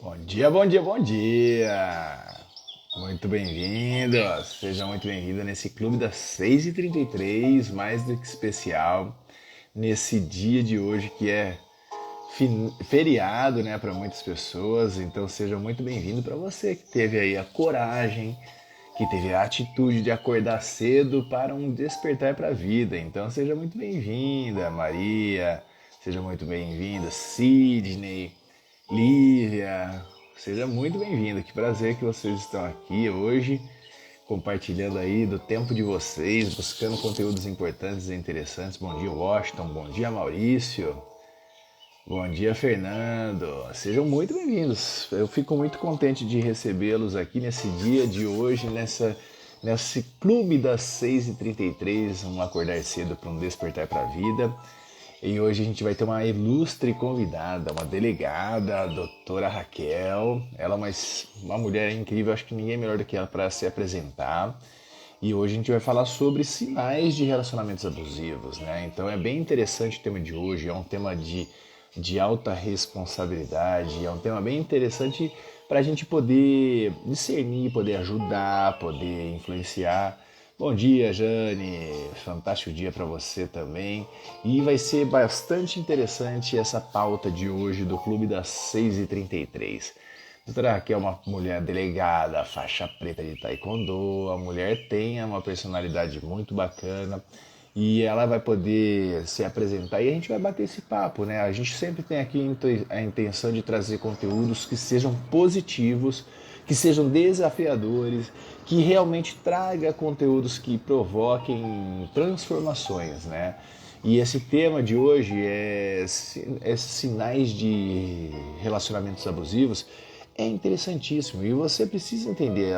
Bom dia, bom dia, bom dia! Muito bem-vindos, seja muito bem-vindo nesse Clube das 6h33, mais do que especial, nesse dia de hoje que é feriado, né, para muitas pessoas. Então seja muito bem-vindo para você que teve aí a coragem, que teve a atitude de acordar cedo para um despertar para a vida. Então seja muito bem-vinda, Maria, seja muito bem-vinda, Sidney, Lívia, seja muito bem-vindo. Que prazer que vocês estão aqui hoje, compartilhando aí do tempo de vocês, buscando conteúdos importantes e interessantes. Bom dia, Washington. Bom dia, Maurício. Bom dia, Fernando. Sejam muito bem-vindos. Eu fico muito contente de recebê-los aqui nesse dia de hoje, nesse clube das 6h33, um acordar cedo para um despertar para a vida. E hoje a gente vai ter uma ilustre convidada, uma delegada, a doutora Raquel. Ela é uma mulher incrível, acho que ninguém é melhor do que ela para se apresentar. E hoje a gente vai falar sobre sinais de relacionamentos abusivos, né? Então é bem interessante o tema de hoje, é um tema de alta responsabilidade, é um tema bem interessante para a gente poder discernir, poder ajudar, poder influenciar. Bom dia, Jane. Fantástico dia para você também. E vai ser bastante interessante essa pauta de hoje do Clube das 6h33. Doutora Raquel é uma mulher delegada, faixa preta de taekwondo. A mulher tem uma personalidade muito bacana e ela vai poder se apresentar e a gente vai bater esse papo, né? A gente sempre tem aqui a intenção de trazer conteúdos que sejam positivos, que sejam desafiadores, que realmente traga conteúdos que provoquem transformações, né? E esse tema de hoje é sinais de relacionamentos abusivos. É interessantíssimo e você precisa entender.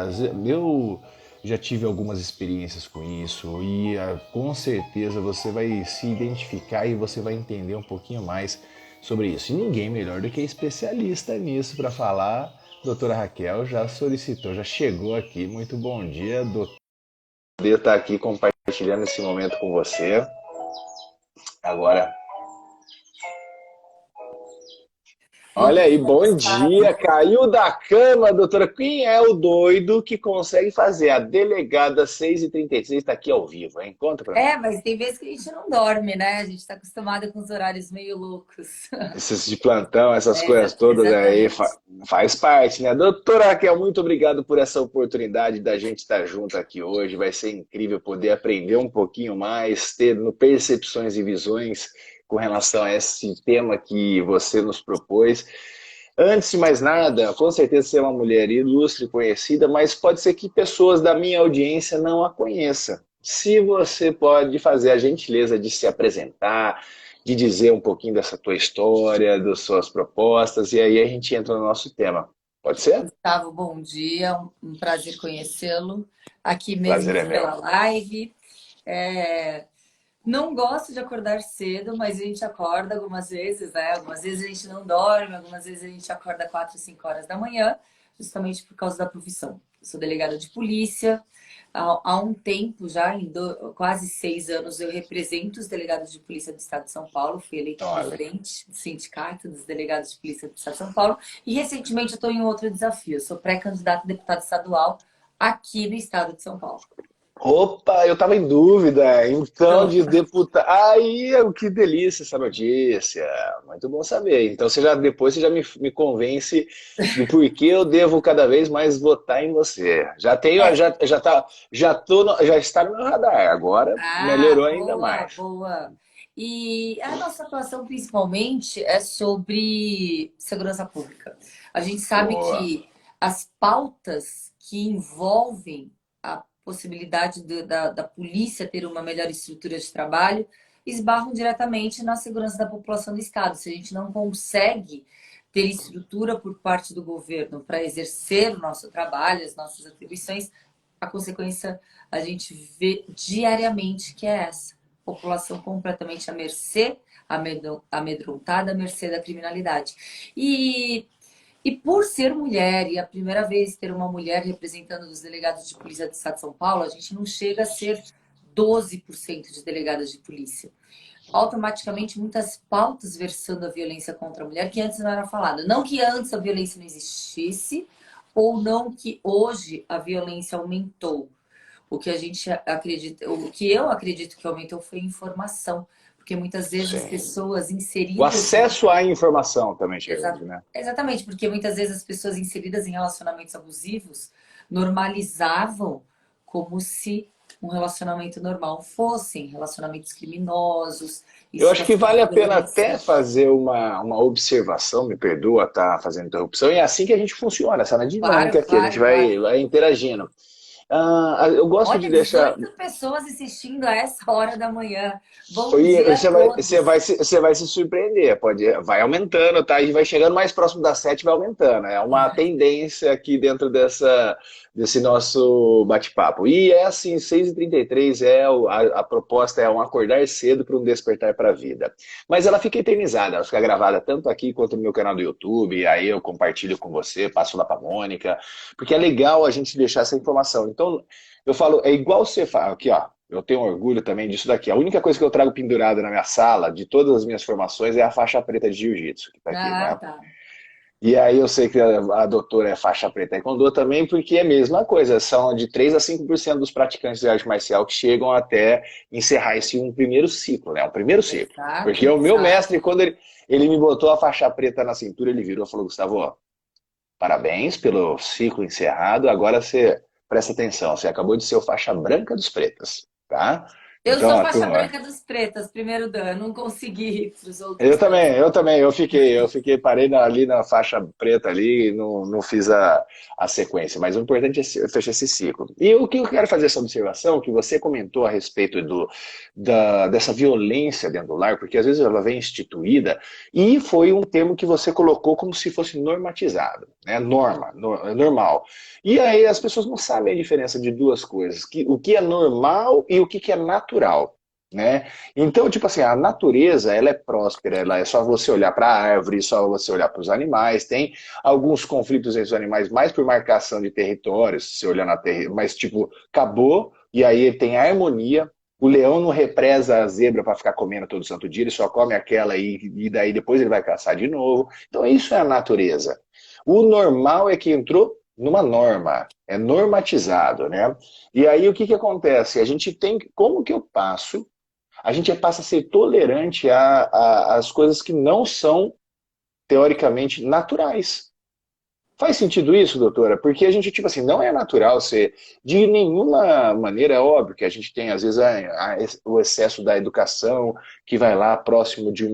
Eu já tive algumas experiências com isso e com certeza você vai se identificar e você vai entender um pouquinho mais sobre isso. E ninguém melhor do que especialista nisso para falar. Doutora Raquel já solicitou, já chegou aqui. Muito bom dia, doutor. Poder estar aqui compartilhando esse momento com você. Agora, Oi, olha aí, bom Gustavo. dia. Caiu da cama, doutora. Quem é o doido que consegue fazer a delegada 6h36? Está aqui ao vivo, hein? Conta pra mim. Mas tem vezes que a gente não dorme, né? A gente está acostumado com os horários meio loucos. Esses de plantão, essas coisas todas aí, Exatamente. faz parte, né? Doutora Raquel, muito obrigado por essa oportunidade da gente estar junto aqui hoje. Vai ser incrível poder aprender um pouquinho mais, ter percepções e visões com relação a esse tema que você nos propôs. Antes de mais nada, com certeza você é uma mulher ilustre, conhecida, mas pode ser que pessoas da minha audiência não a conheçam. Se você pode fazer a gentileza de se apresentar, de dizer um pouquinho dessa tua história, das suas propostas, e aí a gente entra no nosso tema. Pode ser? Gustavo, bom dia. Um prazer conhecê-lo. Aqui Prazer mesmo é meu. pela live. É, Não gosto de acordar cedo, mas a gente acorda algumas vezes, né? Algumas vezes a gente não dorme, algumas vezes a gente acorda 4, 5 horas da manhã, justamente por causa da profissão. Eu sou delegada de polícia. Há um tempo já, quase 6 anos, eu represento os delegados de polícia do Estado de São Paulo. Fui eleita Olha, presidente do Sindicato dos Delegados de Polícia do Estado de São Paulo. E recentemente eu estou em outro desafio. Eu sou pré-candidata a deputada estadual aqui no Estado de São Paulo. opa, eu estava em dúvida. Então, Então, de deputado. Aí, que delícia essa notícia. Muito bom saber. Então, depois você já me convence do porquê eu devo cada vez mais votar em você. Já tenho, é, já está no meu radar. Agora melhorou ainda boa, mais. boa. E a nossa atuação principalmente é sobre segurança pública. A gente sabe Boa. que as pautas que envolvem a possibilidade da polícia ter uma melhor estrutura de trabalho esbarram diretamente na segurança da população do Estado. Se a gente não consegue ter estrutura por parte do governo para exercer o nosso trabalho, as nossas atribuições, a consequência a gente vê diariamente que é essa. População completamente à mercê, amedrontada, à mercê da criminalidade. E por ser mulher, e a primeira vez ter uma mulher representando os delegados de polícia do Estado de São Paulo, a gente não chega a ser 12% de delegadas de polícia. automaticamente muitas pautas versando a violência contra a mulher que antes não era falado. Não que antes a violência não existisse, ou não que hoje a violência aumentou. O que a gente acredita, o que eu acredito que aumentou foi a informação, porque muitas vezes as Sim. pessoas O inseridas em... acesso à informação também chegando, né? Exatamente, porque muitas vezes as pessoas inseridas em relacionamentos abusivos normalizavam como se um relacionamento normal fossem relacionamentos criminosos e Eu acho que situações vale de a pena até violência. fazer uma observação, me perdoa estar fazendo interrupção, e é assim que a gente funciona, essa é a Claro, dinâmica aqui, a gente claro, claro. vai interagindo. Eu gosto de Olha, deixar. 18 pessoas assistindo a essa hora da manhã. Bom E dia a todos. você vai se surpreender, vai aumentando, tá? E vai chegando mais próximo das 7, vai aumentando. É uma tendência aqui dentro desse nosso bate-papo. E é assim, 6h33 a proposta é um acordar cedo para um despertar para a vida. Mas ela fica eternizada, ela fica gravada tanto aqui quanto no meu canal do YouTube, aí eu compartilho com você, passo lá para a Mônica, porque é legal a gente deixar essa informação. Então, eu falo, é igual você fala, aqui ó, eu tenho orgulho também disso daqui. A única coisa que eu trago pendurada na minha sala, de todas as minhas formações, é a faixa preta de jiu-jitsu, que tá aqui, Ah, né? tá. E aí eu sei que a doutora é faixa preta taekwondo também, porque é a mesma coisa, são de 3 a 5% dos praticantes de arte marcial que chegam até encerrar esse um primeiro ciclo, né? O primeiro ciclo. Exato, Porque o meu exato. mestre, quando ele me botou a faixa preta na cintura, ele virou e falou, Gustavo, ó, parabéns pelo ciclo encerrado, agora você presta atenção, você acabou de ser o faixa branca dos pretas, tá? Eu Então, sou a faixa turma, branca dos pretas, primeiro dan. Eu não consegui ir para os outros dois. eu fiquei, parei ali na faixa preta ali e não fiz a sequência, mas o importante é fechar esse ciclo. E o que eu quero fazer essa observação, que você comentou a respeito dessa violência dentro do lar, porque às vezes ela vem instituída, e foi um termo que você colocou como se fosse normatizado, né? Normal. E aí as pessoas não sabem a diferença de duas coisas, o que é normal e o que é natural. Né? Então, tipo assim, a natureza, ela é próspera, ela é só você olhar para a árvore, só você olhar para os animais. Tem alguns conflitos entre os animais, mais por marcação de territórios, se você olhar na terra, mas tipo, acabou, e aí tem a harmonia. O leão não represa a zebra para ficar comendo todo santo dia, ele só come aquela e daí depois ele vai caçar de novo. Então, isso é a natureza. O normal é que entrou numa norma, é normatizado, né? E aí o que que acontece? A gente tem, como que eu passo a gente passa a ser tolerante às coisas que não são, teoricamente, naturais. Faz sentido isso, doutora? Porque a gente, tipo assim, não é natural ser, de nenhuma maneira, é óbvio que a gente tem, às vezes, o excesso da educação que vai lá próximo de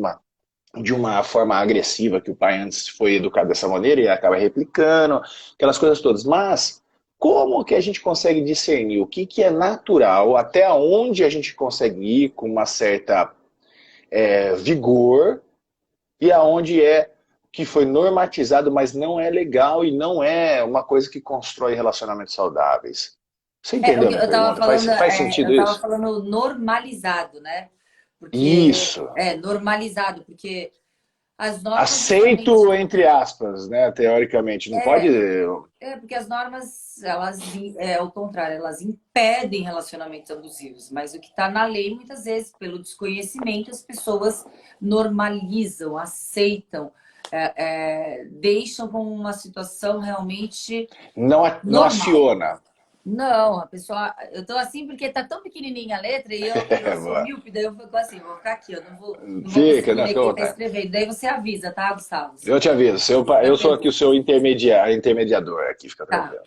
uma forma agressiva, que o pai antes foi educado dessa maneira e acaba replicando, aquelas coisas todas. Mas como que a gente consegue discernir o que é natural, até onde a gente consegue ir com uma certa vigor e aonde é que foi normatizado, mas não é legal e não é uma coisa que constrói relacionamentos saudáveis? Você É, o entendeu a que minha eu estava pergunta? Faz, falando, faz sentido eu estava isso? falando normalizado, né? Porque Isso. é normalizado, porque as normas Aceito, justamente entre aspas, né, teoricamente. Não pode. porque as normas, elas é o contrário, elas impedem relacionamentos abusivos, mas o que está na lei, muitas vezes, pelo desconhecimento, as pessoas normalizam, aceitam, deixam como uma situação realmente Não normal. aciona. Não, a pessoa. Eu tô assim porque tá tão pequenininha a letra e eu sou Boa. míope, daí eu fico assim, vou ficar aqui, eu não vou Fica, conseguir né? ler Fica à quem tá vontade. escrevendo. Daí você avisa, tá, Gustavo? Se Eu te aviso, tiver eu sou aqui o pergunta. seu intermediador aqui, fica Tá. tranquilo.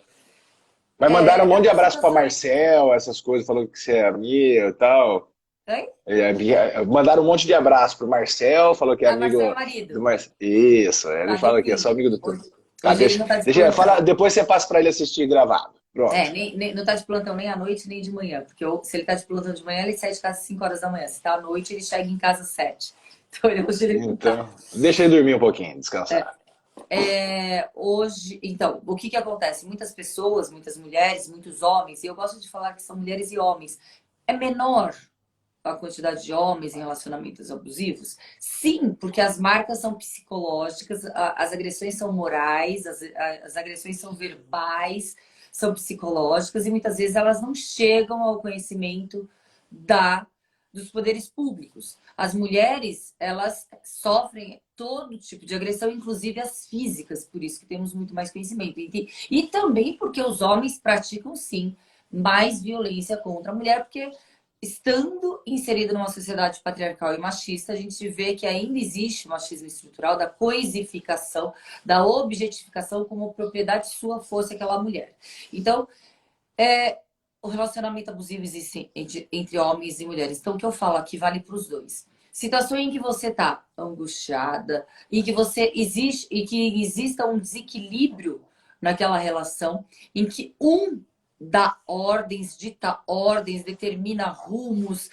Mas mandaram um É monte de uma abraço para situação. Marcel, essas coisas, falando que você é amigo e tal. Oi? Mandaram um monte de abraço pro Marcel, falou que é Ah, Marcelo é amigo do marido. Marcel. Isso, Tá, ele fala que é só reprise. amigo do tudo. Hoje, Tá, hoje ele não tá de fala, plantão. depois você passa para ele assistir gravado. Pronto. Não tá de plantão nem à noite, nem de manhã. Porque se ele tá de plantão de manhã, ele sai de casa às 5 horas da manhã. Se tá à noite, ele chega em casa às 7. Então, hoje ele não tá. Então, deixa ele dormir um pouquinho, descansar. Hoje, então, o que que acontece? Muitas pessoas, muitas mulheres, muitos homens, e eu gosto de falar que são mulheres e homens, é menor a quantidade de homens em relacionamentos abusivos? Sim, porque as marcas são psicológicas, as agressões são morais, as agressões são verbais, são psicológicas e muitas vezes elas não chegam ao conhecimento da, dos poderes públicos. As mulheres, elas sofrem todo tipo de agressão, inclusive as físicas, por isso que temos muito mais conhecimento. E também porque os homens praticam, sim, mais violência contra a mulher, porque estando inserido numa sociedade patriarcal e machista, a gente vê que ainda existe o machismo estrutural da coisificação, da objetificação como propriedade sua fosse aquela mulher. Então, o relacionamento abusivo existe entre homens e mulheres. Então, o que eu falo aqui vale para os dois. Situação em que você está angustiada e que você existe e que exista um desequilíbrio naquela relação, em que um dá ordens, dita ordens, determina rumos,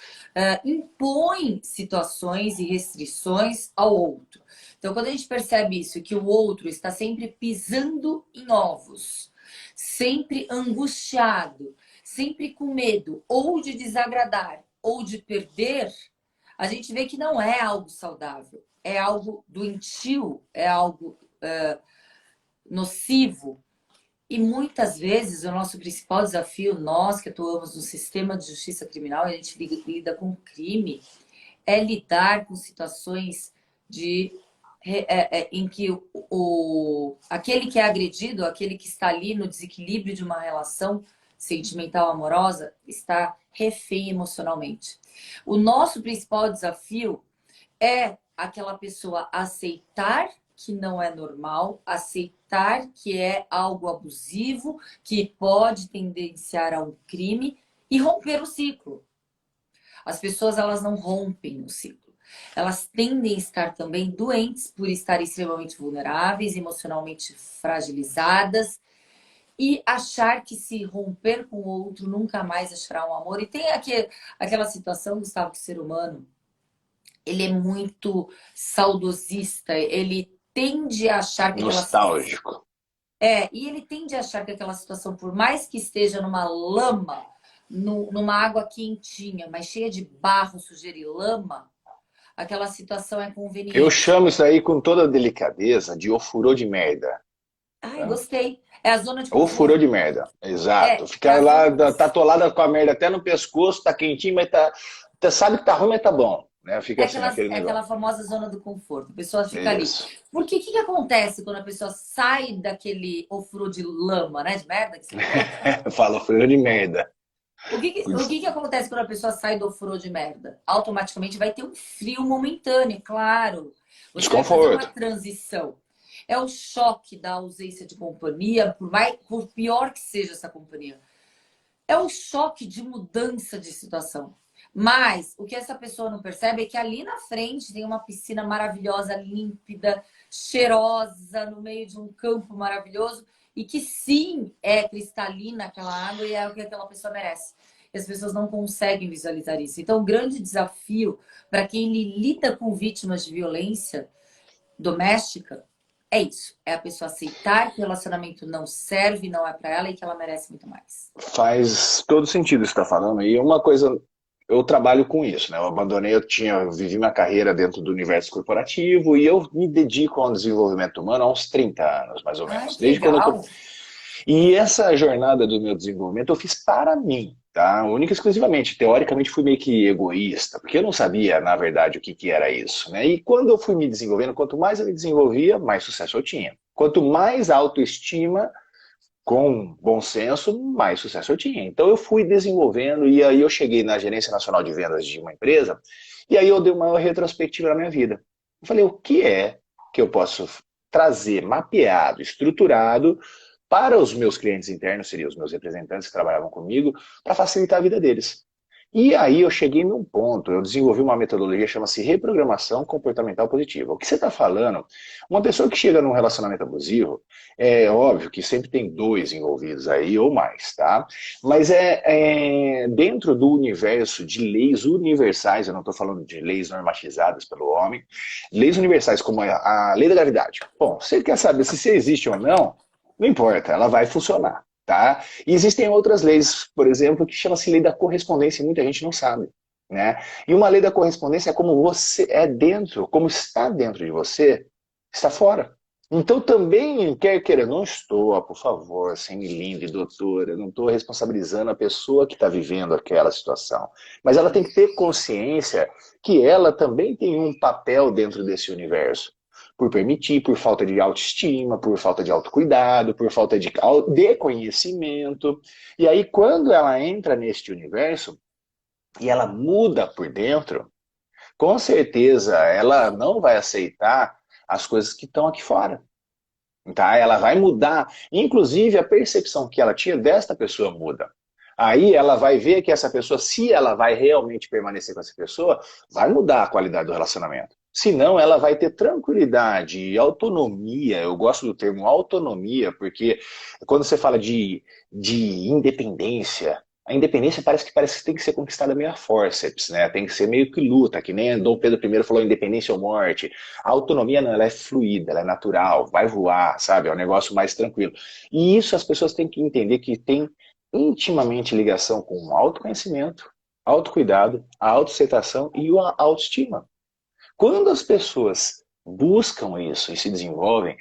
impõe situações e restrições ao outro. Então, quando a gente percebe isso, que o outro está sempre pisando em ovos, sempre angustiado, sempre com medo ou de desagradar ou de perder, a gente vê que não é algo saudável, é algo doentio, é algo nocivo. E muitas vezes o nosso principal desafio, nós que atuamos no sistema de justiça criminal, a gente lida com crime, é lidar com situações em que aquele que é agredido, aquele que está ali no desequilíbrio de uma relação sentimental amorosa, está refém emocionalmente. O nosso principal desafio é aquela pessoa aceitar que não é normal, aceitar que é algo abusivo, que pode tendenciar a um crime e romper o ciclo. As pessoas, elas não rompem o ciclo. Elas tendem a estar também doentes por estarem extremamente vulneráveis, emocionalmente fragilizadas e achar que se romper com o outro nunca mais achará um amor. E tem aquela situação, Gustavo, que o ser humano, ele é muito saudosista, ele tende a achar que aquela situação... Nostálgico. E ele tende a achar que aquela situação, por mais que esteja numa lama, numa água quentinha, mas cheia de barro, sujeira e lama, aquela situação é conveniente. Eu chamo isso aí com toda delicadeza de ofurô de merda. Ai, gostei. É a zona de Ou conforto. furou de merda, exato. Ficar lá, tá atolada com a merda até no pescoço, tá quentinho, mas sabe que tá ruim, mas tá bom. Né? Fica assim naquele negócio. Aquela famosa zona do conforto. A pessoa fica Isso. ali. Porque o que acontece quando a pessoa sai daquele ofurô de lama, né? De merda que você falou? Fala ofurô de merda. O que acontece quando a pessoa sai do ofurô de merda? Automaticamente vai ter um frio momentâneo, claro. Você Desconforto. vai fazer uma transição. É o choque da ausência de companhia, por pior que seja essa companhia. É o choque de mudança de situação. Mas o que essa pessoa não percebe é que ali na frente tem uma piscina maravilhosa, límpida, cheirosa, no meio de um campo maravilhoso, e que sim, é cristalina aquela água e é o que aquela pessoa merece. E as pessoas não conseguem visualizar isso. Então, o grande desafio para quem lida com vítimas de violência doméstica é isso. É a pessoa aceitar que o relacionamento não serve, não é para ela e que ela merece muito mais. Faz todo sentido isso que você está falando. E uma coisa, eu trabalho com isso, né? Eu abandonei, vivi minha carreira dentro do universo corporativo e eu me dedico ao desenvolvimento humano há uns 30 anos, mais ou menos. Desde legal. E essa jornada do meu desenvolvimento eu fiz para mim, tá? Única e exclusivamente. Teoricamente fui meio que egoísta, porque eu não sabia, na verdade, o que era isso, né? E quando eu fui me desenvolvendo, quanto mais eu me desenvolvia, mais sucesso eu tinha. Quanto mais autoestima, com bom senso, mais sucesso eu tinha. Então eu fui desenvolvendo e aí eu cheguei na gerência nacional de vendas de uma empresa e aí eu dei uma retrospectiva na minha vida. Eu falei, o que é que eu posso trazer mapeado, estruturado para os meus clientes internos, seriam os meus representantes que trabalhavam comigo, para facilitar a vida deles. E aí eu cheguei num ponto, eu desenvolvi uma metodologia que chama-se reprogramação comportamental positiva. O que você está falando, uma pessoa que chega num relacionamento abusivo, é óbvio que sempre tem dois envolvidos aí ou mais, tá? Mas dentro do universo de leis universais, eu não estou falando de leis normatizadas pelo homem, leis universais como a lei da gravidade. Bom, você quer saber se você existe ou não, não importa, ela vai funcionar. Tá? E existem outras leis, por exemplo, que chama-se lei da correspondência e muita gente não sabe. Né? E uma lei da correspondência é como você é dentro, como está dentro de você, está fora. Então também, quer queira, não estou, ó, por favor, sem me limpe, doutora, não estou responsabilizando a pessoa que está vivendo aquela situação. Mas ela tem que ter consciência que ela também tem um papel dentro desse universo. Por permitir, por falta de autoestima, por falta de autocuidado, por falta de conhecimento. E aí, quando ela entra neste universo e ela muda por dentro, com certeza ela não vai aceitar as coisas que estão aqui fora. Tá? Ela vai mudar, inclusive a percepção que ela tinha desta pessoa muda. Aí ela vai ver que essa pessoa, se ela vai realmente permanecer com essa pessoa, vai mudar a qualidade do relacionamento. Senão, ela vai ter tranquilidade e autonomia. Eu gosto do termo autonomia, porque quando você fala de independência, a independência parece que tem que ser conquistada meio a forceps, né? Tem que ser meio que luta, que nem Dom Pedro I falou, independência ou morte. A autonomia não, ela é fluida, ela é natural, vai voar, sabe? É um negócio mais tranquilo. E isso as pessoas têm que entender que tem intimamente ligação com o autoconhecimento, autocuidado, a autoaceitação e a autoestima. Quando as pessoas buscam isso e se desenvolvem,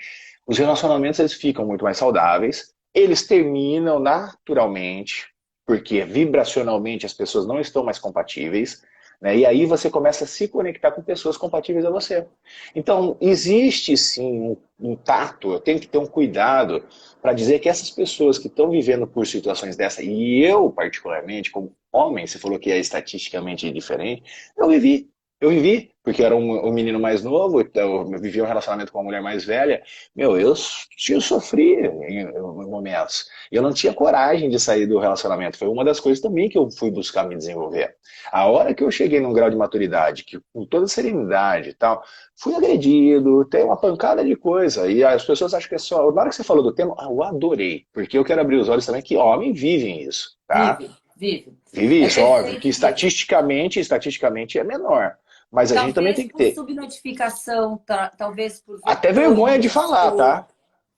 os relacionamentos eles ficam muito mais saudáveis, eles terminam naturalmente, porque vibracionalmente as pessoas não estão mais compatíveis, né? E aí você começa a se conectar com pessoas compatíveis a você. Então, existe sim um tato, eu tenho que ter um cuidado para dizer que essas pessoas que estão vivendo por situações dessa, e eu particularmente, como homem, você falou que é estatisticamente diferente, eu vivi. Eu vivi, porque eu era um menino mais novo, então eu vivia um relacionamento com uma mulher mais velha. Meu, eu sofri em momentos. Eu não tinha coragem de sair do relacionamento. Foi uma das coisas também que eu fui buscar me desenvolver. A hora que eu cheguei num grau de maturidade, que com toda serenidade e tal, fui agredido, tem uma pancada de coisa. E as pessoas acham que é só. Na hora que você falou do tema, eu adorei. Porque eu quero abrir os olhos também que homem vivem isso, tá? Vive, vive. Vive É isso, óbvio, que perfeito mesmo. estatisticamente é menor. Mas a gente também Talvez tem que por ter. subnotificação, talvez por Até vergonha vergonha de de falar, expor. tá?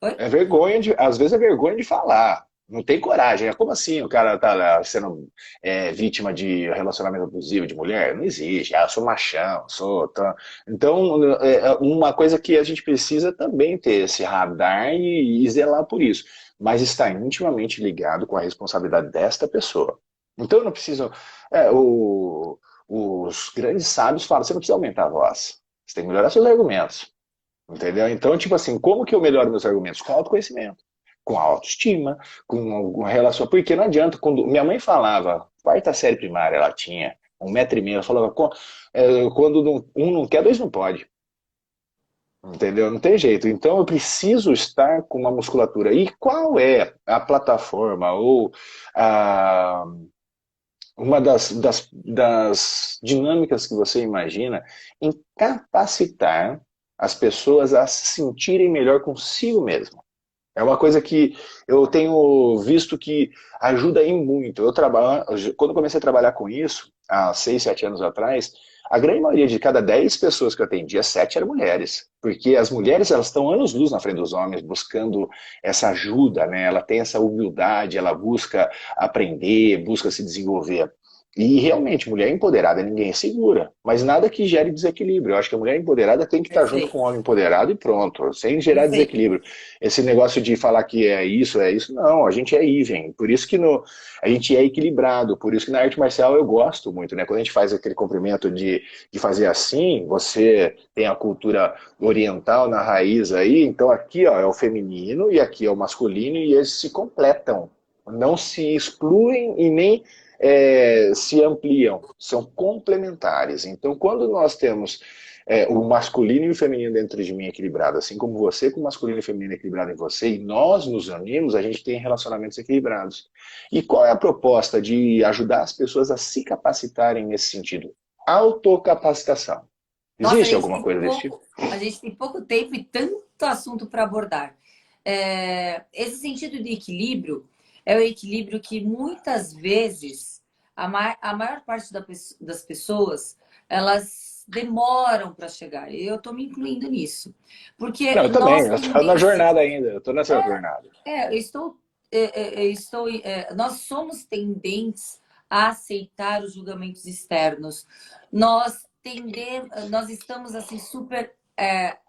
Oi? É vergonha de, às vezes é vergonha de falar. Não tem coragem. É como assim o cara tá lá sendo vítima de relacionamento abusivo de mulher? Não existe. Ah, eu sou machão, sou. Tá. Então, uma coisa que a gente precisa também ter esse radar e zelar por isso. Mas está intimamente ligado com a responsabilidade desta pessoa. Então, eu não preciso. é, o- os grandes sábios falam: você não precisa aumentar a voz. Você tem que melhorar seus argumentos. Entendeu? Então, tipo assim, como que eu melhoro meus argumentos? Com autoconhecimento, com autoestima, com alguma relação. Porque não adianta, quando minha mãe falava, quarta série primária ela tinha, 1,5 m, ela falava, quando um não quer, dois não pode. Entendeu? Não tem jeito. Então eu preciso estar com uma musculatura. E qual é a plataforma ou a, uma das dinâmicas que você imagina em capacitar as pessoas a se sentirem melhor consigo mesmo? É uma coisa que eu tenho visto que ajuda em muito. Quando eu comecei a trabalhar com isso, há 6, 7 anos atrás, a grande maioria de cada 10 pessoas que eu atendia, 7 eram mulheres. Porque as mulheres elas estão anos-luz na frente dos homens, buscando essa ajuda, né? Ela tem essa humildade, ela busca aprender, busca se desenvolver. E realmente, mulher empoderada ninguém segura, mas nada que gere desequilíbrio. Eu acho que a mulher empoderada tem que estar junto com o Perfeito, homem empoderado e pronto, sem gerar perfeito. desequilíbrio. Esse negócio de falar que é isso, não, a gente é even. Por isso que a gente é equilibrado, por isso que na arte marcial eu gosto muito, né? Quando a gente faz aquele comprimento de fazer assim, você tem a cultura oriental na raiz aí, então aqui ó, é o feminino e aqui é o masculino e eles se completam. Não se excluem e nem se ampliam, são complementares. Então, quando nós temos o masculino e o feminino dentro de mim equilibrado, assim como você com o masculino e o feminino equilibrado em você, e nós nos unimos, a gente tem relacionamentos equilibrados. E qual é a proposta de ajudar as pessoas a se capacitarem nesse sentido? Autocapacitação. Nossa, Existe alguma coisa desse tipo? a gente tem pouco tempo e tanto assunto para abordar. Esse sentido de equilíbrio é o equilíbrio que muitas vezes a maior parte das pessoas elas demoram para chegar. Eu estou me incluindo nisso, Não, porque eu também, nós eu estou na tendência, jornada ainda, eu estou nessa jornada. eu estou, nós somos tendentes a aceitar os julgamentos externos. Nós estamos assim super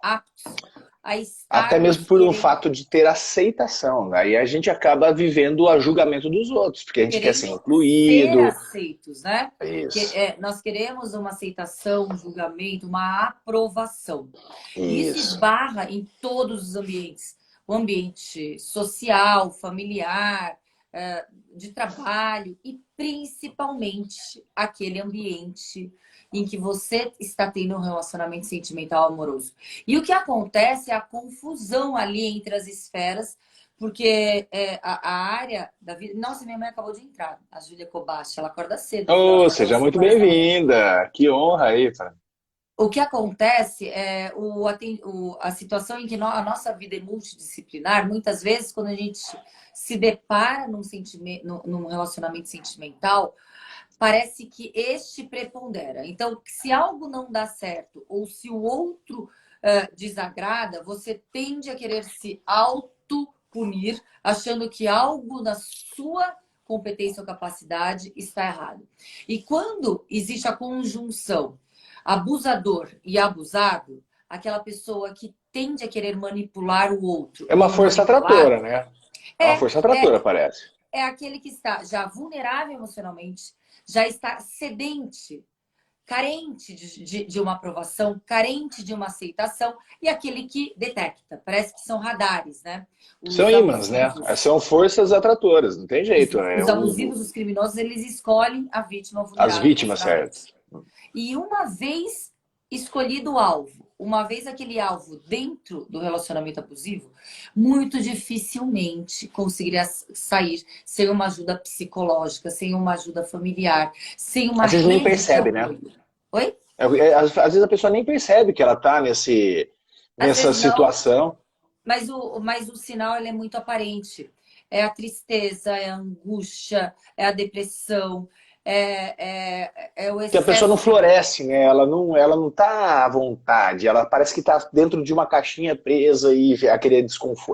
aptos a Até mesmo estarmos por um querendo, fato de ter aceitação, né? E a gente acaba vivendo o julgamento dos outros, porque a gente quer ser querendo ser incluído. aceitos, né? Isso, Nós queremos uma aceitação, um julgamento, uma aprovação. E isso isso. esbarra em todos os ambientes. O ambiente social, familiar, de trabalho e principalmente aquele ambiente em que você está tendo um relacionamento sentimental amoroso. E o que acontece é a confusão ali entre as esferas, porque a área da vida. Nossa, minha mãe acabou de entrar, a Júlia Kobashi, ela acorda cedo, viu? Ela Oh, acorda seja 5 muito horas da manhã. bem-vinda. Que honra aí, Fran. O que acontece é a situação em que a nossa vida é multidisciplinar, muitas vezes, quando a gente se depara num relacionamento sentimental, parece que este prepondera. Então, se algo não dá certo ou se o outro desagrada, você tende a querer se auto-punir, achando que algo na sua competência ou capacidade está errado. E quando existe a conjunção abusador e abusado, aquela pessoa que tende a querer manipular o outro É e uma o força atratora, manipulado né? É uma é, força atratora, é, parece. é aquele que está já vulnerável emocionalmente, já está sedente, carente de uma aprovação, carente de uma aceitação, e aquele que detecta. Parece que são radares, né? São Os ímãs, né? abusivos, São forças atratoras, não tem jeito. os abusivos, os criminosos, eles escolhem a vítima As vulnerável vítimas certas. emocionalmente. E uma vez escolhido o alvo, uma vez aquele alvo dentro do relacionamento abusivo, muito dificilmente conseguiria sair sem uma ajuda psicológica, sem uma ajuda familiar, sem uma Às vezes nem rede de percebe, né? apoio. Oi? Às vezes a pessoa nem percebe que ela tá Às nessa vezes não, situação. mas o sinal ele é muito aparente. É a tristeza, é a angústia, é a depressão, é o Que a pessoa não excesso de. floresce, né? Ela não tá à vontade. Ela parece que tá dentro de uma caixinha presa e aquele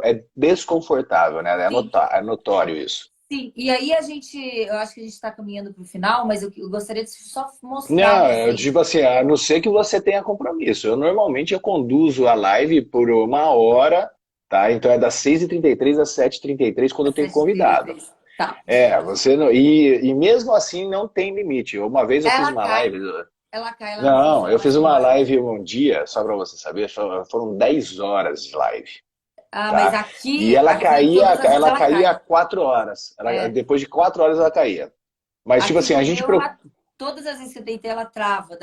é desconfortável, né? Sim, É notório isso. sim. E aí eu acho que a gente está caminhando para o final, mas eu gostaria de só mostrar um Não, eu exemplo. digo assim, a não ser que você tenha compromisso. Eu conduzo a live por uma hora, tá? Então é das 6h33 às 7h33 quando eu Às tenho sete h convidado. 33 Tá. É, você não, e mesmo assim não tem limite. Uma vez eu fiz Ela uma cai, live. ela cai, ela não Não, eu funciona fiz mais como uma live. live um dia, só para você saber, foram 10 horas de live, Ah, mas tá? E aqui todas as vezes ela ela caía cai. 4 horas. É, Depois de 4 horas ela caía. Mas tipo aqui assim, a no gente meu, todas as vezes que eu tentei, ela trava.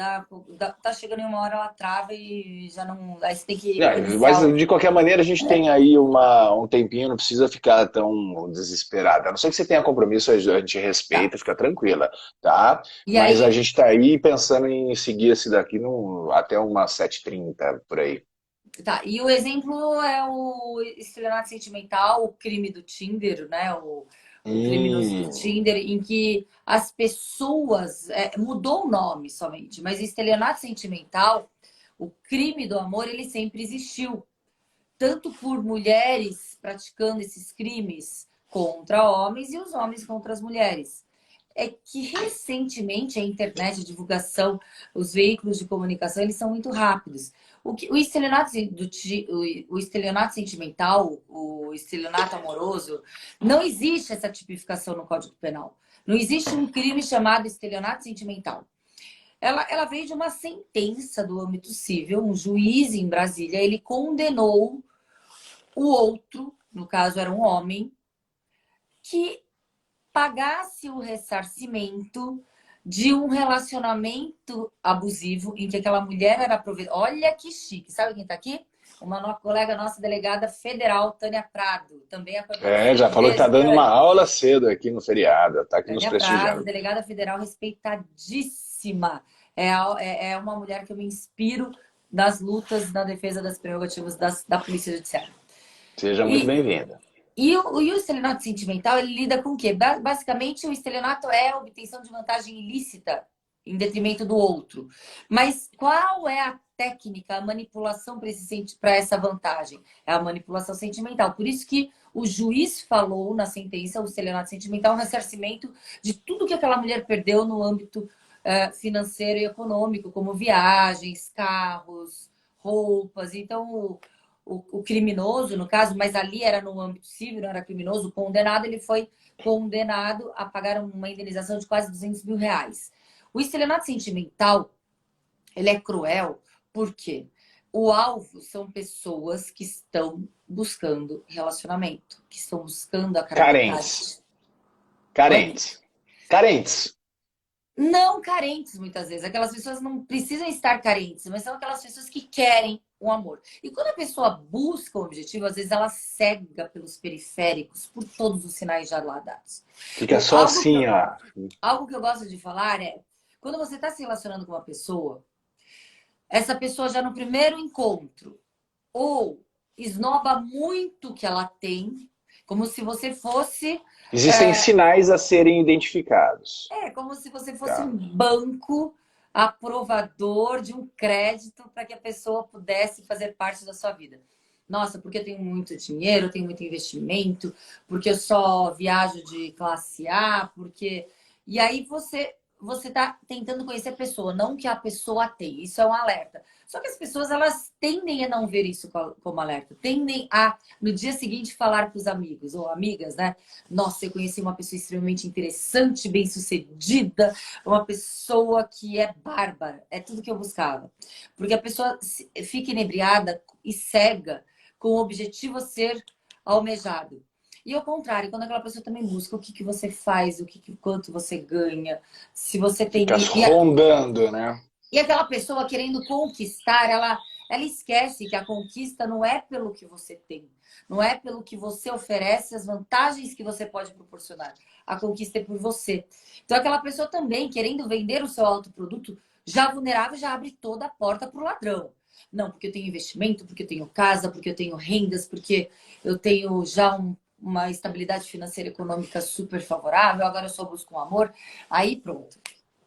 Tá chegando em uma hora, ela trava e já não. Aí você tem que não, mas reiniciar. de qualquer maneira a gente tem aí um tempinho, não precisa ficar tão desesperada. A não ser que você tenha compromisso, a gente Tá. respeita, fica tranquila, tá? E Mas a aí, gente tá aí pensando em seguir esse daqui até umas 7h30 por aí. tá. E o exemplo é o estelionato sentimental, o crime do Tinder, né? O criminoso do Hum. Tinder, em que as pessoas. Mudou o nome somente, mas o estelionato sentimental, o crime do amor, ele sempre existiu. Tanto por mulheres praticando esses crimes contra homens e os homens contra as mulheres. É que recentemente a internet, a divulgação, os veículos de comunicação, eles são muito rápidos. O estelionato, o estelionato sentimental, o estelionato amoroso, não existe essa tipificação no Código Penal. Não existe um crime chamado estelionato sentimental. Ela veio de uma sentença do âmbito civil, um juiz em Brasília, ele condenou o outro, no caso era um homem, que pagasse o ressarcimento de um relacionamento abusivo em que aquela mulher era aproveitada. Olha que chique. Sabe quem tá aqui? Uma colega nossa, delegada federal, Tânia Prado. Também acordou É, cedo. já Um falou que tá beijo, dando uma Tânia. aula cedo aqui no feriado, tá aqui nos Tânia Prado, prestigiando. delegada federal respeitadíssima. É uma mulher que eu me inspiro nas lutas na defesa das prerrogativas da Polícia Judiciária. Seja muito E, bem-vinda. e o estelionato sentimental, ele lida com o quê? Basicamente, o estelionato é a obtenção de vantagem ilícita em detrimento do outro. Mas qual é a técnica, a manipulação para essa vantagem? É a manipulação sentimental. Por isso que o juiz falou na sentença, o estelionato sentimental é um ressarcimento de tudo que aquela mulher perdeu no âmbito financeiro e econômico, como viagens, carros, roupas. Então, o criminoso, no caso, mas ali era no âmbito civil, não era criminoso, o condenado, ele foi condenado a pagar uma indenização de quase R$ 200 mil. O estelionato sentimental, ele é cruel, porque o alvo são pessoas que estão buscando relacionamento, que estão buscando a Carentes. carnalidade. Oi? Carentes. Carentes. Não carentes, muitas vezes. Aquelas pessoas não precisam estar carentes, mas são aquelas pessoas que querem o amor. E quando a pessoa busca o objetivo, às vezes ela cega pelos periféricos, por todos os sinais já lá dados. Fica só assim, ó. Algo que eu gosto de falar é, quando você está se relacionando com uma pessoa, essa pessoa já no primeiro encontro, ou esnoba muito o que ela tem, como se você fosse Existem sinais a serem identificados. como se você fosse Tá. um banco aprovador de um crédito para que a pessoa pudesse fazer parte da sua vida. Nossa, porque eu tenho muito dinheiro, eu tenho muito investimento, porque eu só viajo de classe A, porque... E aí você está tentando conhecer a pessoa, não o que a pessoa tem. Isso é um alerta. Só que as pessoas, elas tendem a não ver isso como alerta. Tendem a, no dia seguinte, falar para os amigos ou amigas, né? Nossa, eu conheci uma pessoa extremamente interessante, bem-sucedida, uma pessoa que é bárbara. É tudo que eu buscava. Porque a pessoa fica inebriada e cega com o objetivo a ser almejado. E ao contrário, quando aquela pessoa também busca o que você faz, quanto você ganha, se você tem... Fica rondando, né? E aquela pessoa querendo conquistar, ela esquece que a conquista não é pelo que você tem, não é pelo que você oferece, as vantagens que você pode proporcionar. A conquista é por você. Então aquela pessoa também, querendo vender o seu autoproduto, já vulnerável, já abre toda a porta para o ladrão. Não, porque eu tenho investimento, porque eu tenho casa, porque eu tenho rendas, porque eu tenho já uma estabilidade financeira e econômica super favorável, agora eu só busco um amor. Aí pronto,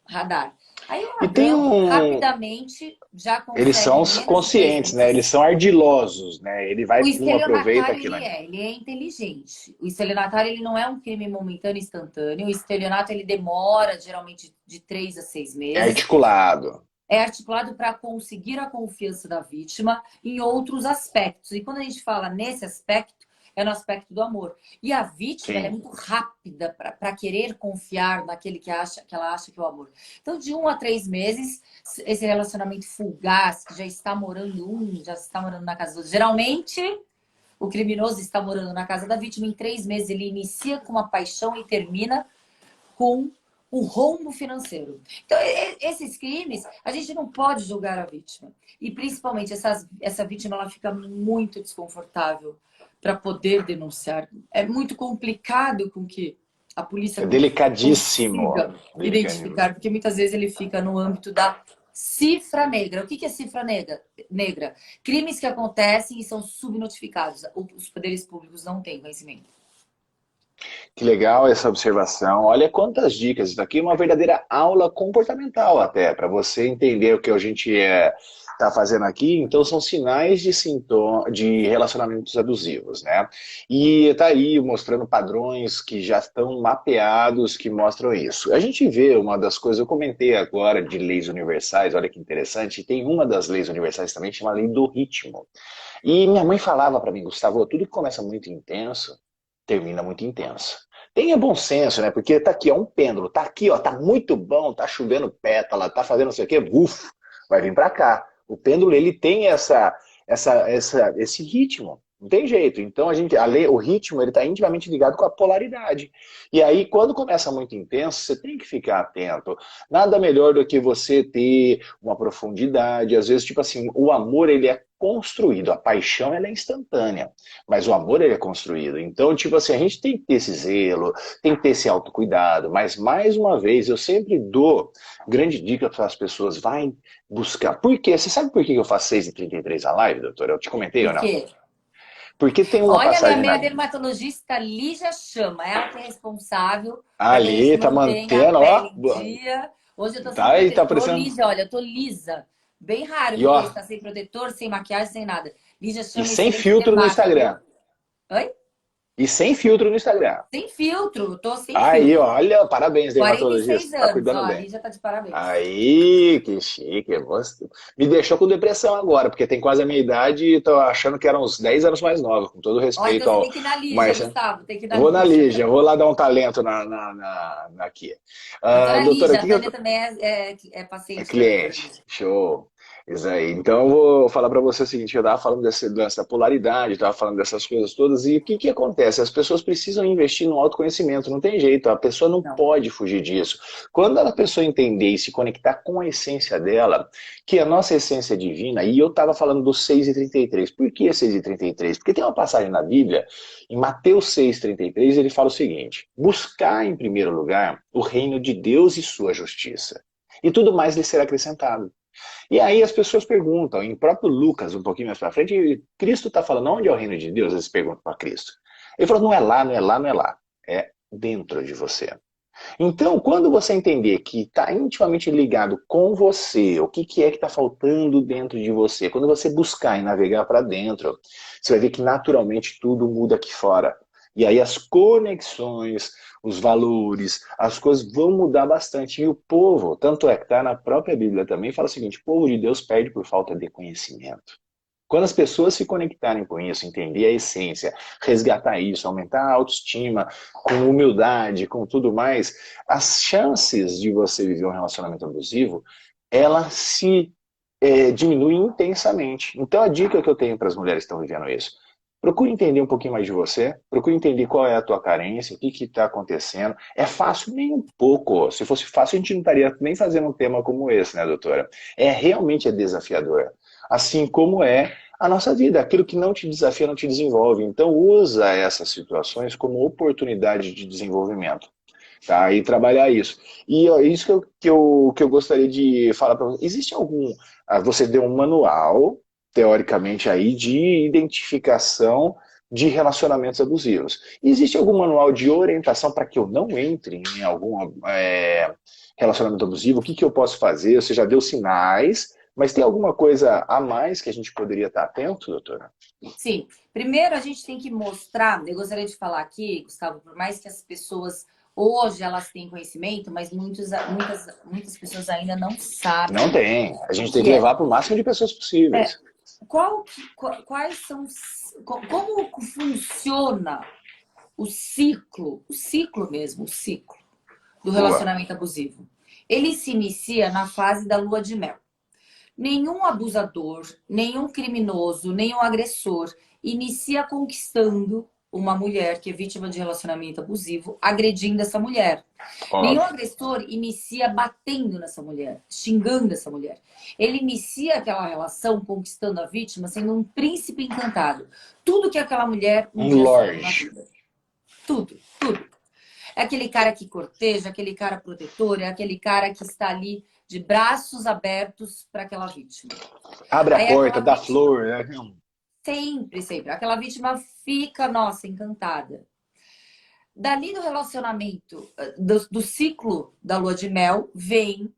radar. Aí o E tem ladrão rapidamente já Eles consegue são em menos de 3 conscientes, né? Eles meses. são ardilosos, né? Ele vai, O aproveita estelionatário, aquilo ali. ele é inteligente. O estelionatário, ele não é um crime momentâneo e instantâneo. O estelionato, ele demora geralmente de 3 a 6 É meses. articulado. É articulado para conseguir a confiança da vítima em outros aspectos. E quando a gente fala nesse aspecto, é no aspecto do amor. E a vítima, ela é Sim. muito rápida para querer confiar naquele que ela acha que é o amor. Então, de 1 a 3 meses, esse relacionamento fugaz, que já está morando já está morando na casa do outro. Geralmente, o criminoso está morando na casa da vítima. Em 3 meses, ele inicia com uma paixão e termina com um rombo financeiro. Então, esses crimes, a gente não pode julgar a vítima. E, principalmente, essa vítima, ela fica muito desconfortável para poder denunciar. É muito complicado com que a polícia É delicadíssimo. consiga identificar, porque muitas vezes ele fica no âmbito da cifra negra. O que é cifra negra? Crimes que acontecem e são subnotificados. Os poderes públicos não têm conhecimento. Que legal essa observação. Olha quantas dicas. Isso aqui é uma verdadeira aula comportamental até, para você entender o que a gente está fazendo aqui. Então, são sinais de relacionamentos abusivos, né? E tá aí mostrando padrões que já estão mapeados que mostram isso. A gente vê uma das coisas, eu comentei agora de leis universais, olha que interessante, tem uma das leis universais também, chama Lei do Ritmo. E minha mãe falava para mim, Gustavo, tudo que começa muito intenso, termina muito intenso. Tenha bom senso, né? Porque tá aqui, ó, um pêndulo, tá aqui, ó, tá muito bom, tá chovendo pétala, tá fazendo não sei o quê, vai vir para cá. O pêndulo, ele tem esse ritmo, não tem jeito. Então o ritmo, ele tá intimamente ligado com a polaridade. E aí, quando começa muito intenso, você tem que ficar atento. Nada melhor do que você ter uma profundidade. Às vezes, tipo assim, o amor, ele é construído, a paixão, ela é instantânea, mas o amor, ele é construído. Então, tipo assim, a gente tem que ter esse zelo, tem que ter esse autocuidado, mas mais uma vez, eu sempre dou grande dica para as pessoas, vai buscar. Por quê? Você sabe por que eu faço 6h33 a live, doutora? Eu te comentei ou Por não? quê? Porque tem uma Olha, minha passagem meia na... dermatologista Lígia Chama. Ela que é responsável para que a gente Ali, tá mantenha a mantendo, pele ó. em dia. Hoje eu tô Tá sem aí, tá protetor, aparecendo. Lígia. Olha, eu tô lisa. Bem raro E ver ó, estar sem protetor, sem maquiagem, sem nada. Lígia e Chama, sem excelente filtro no dermato, viu? Instagram. Oi? E sem filtro no Instagram. Sem filtro, eu tô sem Aí, filtro. olha, parabéns, 46 dermatologista. Tá anos, ó, cuidando bem. ali já tá de parabéns. Aí, que chique. Me deixou com depressão agora, porque tem quase a minha idade e tô achando que eram uns 10 anos mais nova, com todo Ó, então respeito você ao tem que ir na Lígia, Marcia. Gustavo, tem que ir na Vou na Lígia. Lígia, vou lá dar um talento aqui. Ah, Doutora doutora, o Lígia, a que que eu Tânia também é é paciente da doutora cliente, Lígia. show. Isso aí. Então eu vou falar para você o seguinte, eu estava falando desse lance da polaridade, estava falando dessas coisas todas, e o que que acontece? As pessoas precisam investir no autoconhecimento, não tem jeito, a pessoa não Não. pode fugir disso. Quando a pessoa entender e se conectar com a essência dela, que a nossa essência é divina, e eu estava falando do 6:33. Por que 6:33? Porque tem uma passagem na Bíblia, em Mateus 6:33, ele fala o seguinte: buscar em primeiro lugar o reino de Deus e sua justiça, e tudo mais lhe será acrescentado. E aí as pessoas perguntam, em próprio Lucas, um pouquinho mais para frente, Cristo está falando, onde é o reino de Deus? Eles perguntam para Cristo. Ele falou, não é lá, não é lá, não é lá. É dentro de você. Então, quando você entender que está intimamente ligado com você, o que, que é que está faltando dentro de você, quando você buscar e navegar para dentro, você vai ver que naturalmente tudo muda aqui fora. E aí as conexões, os valores, as coisas vão mudar bastante. E o povo, tanto é que está na própria Bíblia também, fala o seguinte: o povo de Deus perde por falta de conhecimento. Quando as pessoas se conectarem com isso, entender a essência, resgatar isso, aumentar a autoestima, com humildade, com tudo mais, as chances de você viver um relacionamento abusivo, ela se diminuem intensamente. Então a dica que eu tenho para as mulheres que estão vivendo isso, procure entender um pouquinho mais de você, procure entender qual é a tua carência, o que está acontecendo. É fácil nem um pouco. Se fosse fácil, a gente não estaria nem fazendo um tema como esse, né, doutora? Realmente é desafiador. Assim como é a nossa vida. Aquilo que não te desafia não te desenvolve. Então usa essas situações como oportunidade de desenvolvimento. Tá? E trabalhar isso. E ó, isso que eu gostaria de falar para você. Existe algum. Você deu um manual, teoricamente, aí, de identificação de relacionamentos abusivos. Existe algum manual de orientação para que eu não entre em algum relacionamento abusivo? O que, que eu posso fazer? Você já deu sinais, mas tem alguma coisa a mais que a gente poderia estar atento, doutora? Sim, primeiro a gente tem que mostrar, eu gostaria de falar aqui, Gustavo, por mais que as pessoas hoje elas têm conhecimento, mas muitas pessoas ainda não Não sabem tem. A o gente tem que que é. levar para o máximo de pessoas possíveis. Quais são, como funciona o ciclo mesmo, o ciclo do Boa. relacionamento abusivo? Ele se inicia na fase da lua de mel. Nenhum abusador, nenhum criminoso, nenhum agressor inicia conquistando uma mulher que é vítima de relacionamento abusivo, agredindo essa mulher. Nenhum Óbvio. agressor inicia batendo nessa mulher, xingando essa mulher. Ele inicia aquela relação conquistando a vítima sendo um príncipe encantado. Tudo que aquela mulher um Um dia sonhou na lorde. vida. Tudo, tudo. É aquele cara que corteja, aquele cara protetor, é aquele cara que está ali de braços abertos para aquela vítima. Abre a Aí porta, aquela dá vítima, flor, né? sempre, sempre, aquela vítima fica, nossa, encantada. Dali do relacionamento, do ciclo da lua de mel, vem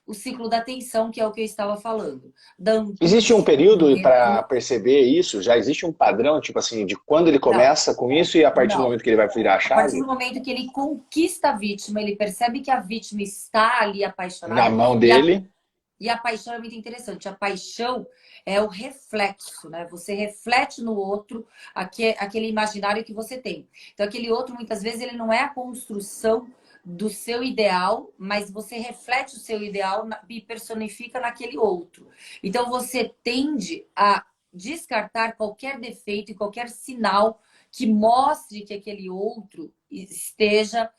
o ciclo da tensão, que é o que eu estava falando. Da Existe um angústia, do período para medo. perceber isso? Já existe um padrão, tipo assim, de quando ele Não, começa com isso e a partir do não. momento que ele vai virar a A partir chave? do momento que ele conquista a vítima, ele percebe que a vítima está ali Na apaixonada mão e a dele. E a paixão é muito interessante. A paixão é o reflexo, né? Você reflete no outro aquele imaginário que você tem. Então, aquele outro, muitas vezes, ele não é a construção do seu ideal, mas você reflete o seu ideal e personifica naquele outro. Então, você tende a descartar qualquer defeito e qualquer sinal que mostre que aquele outro esteja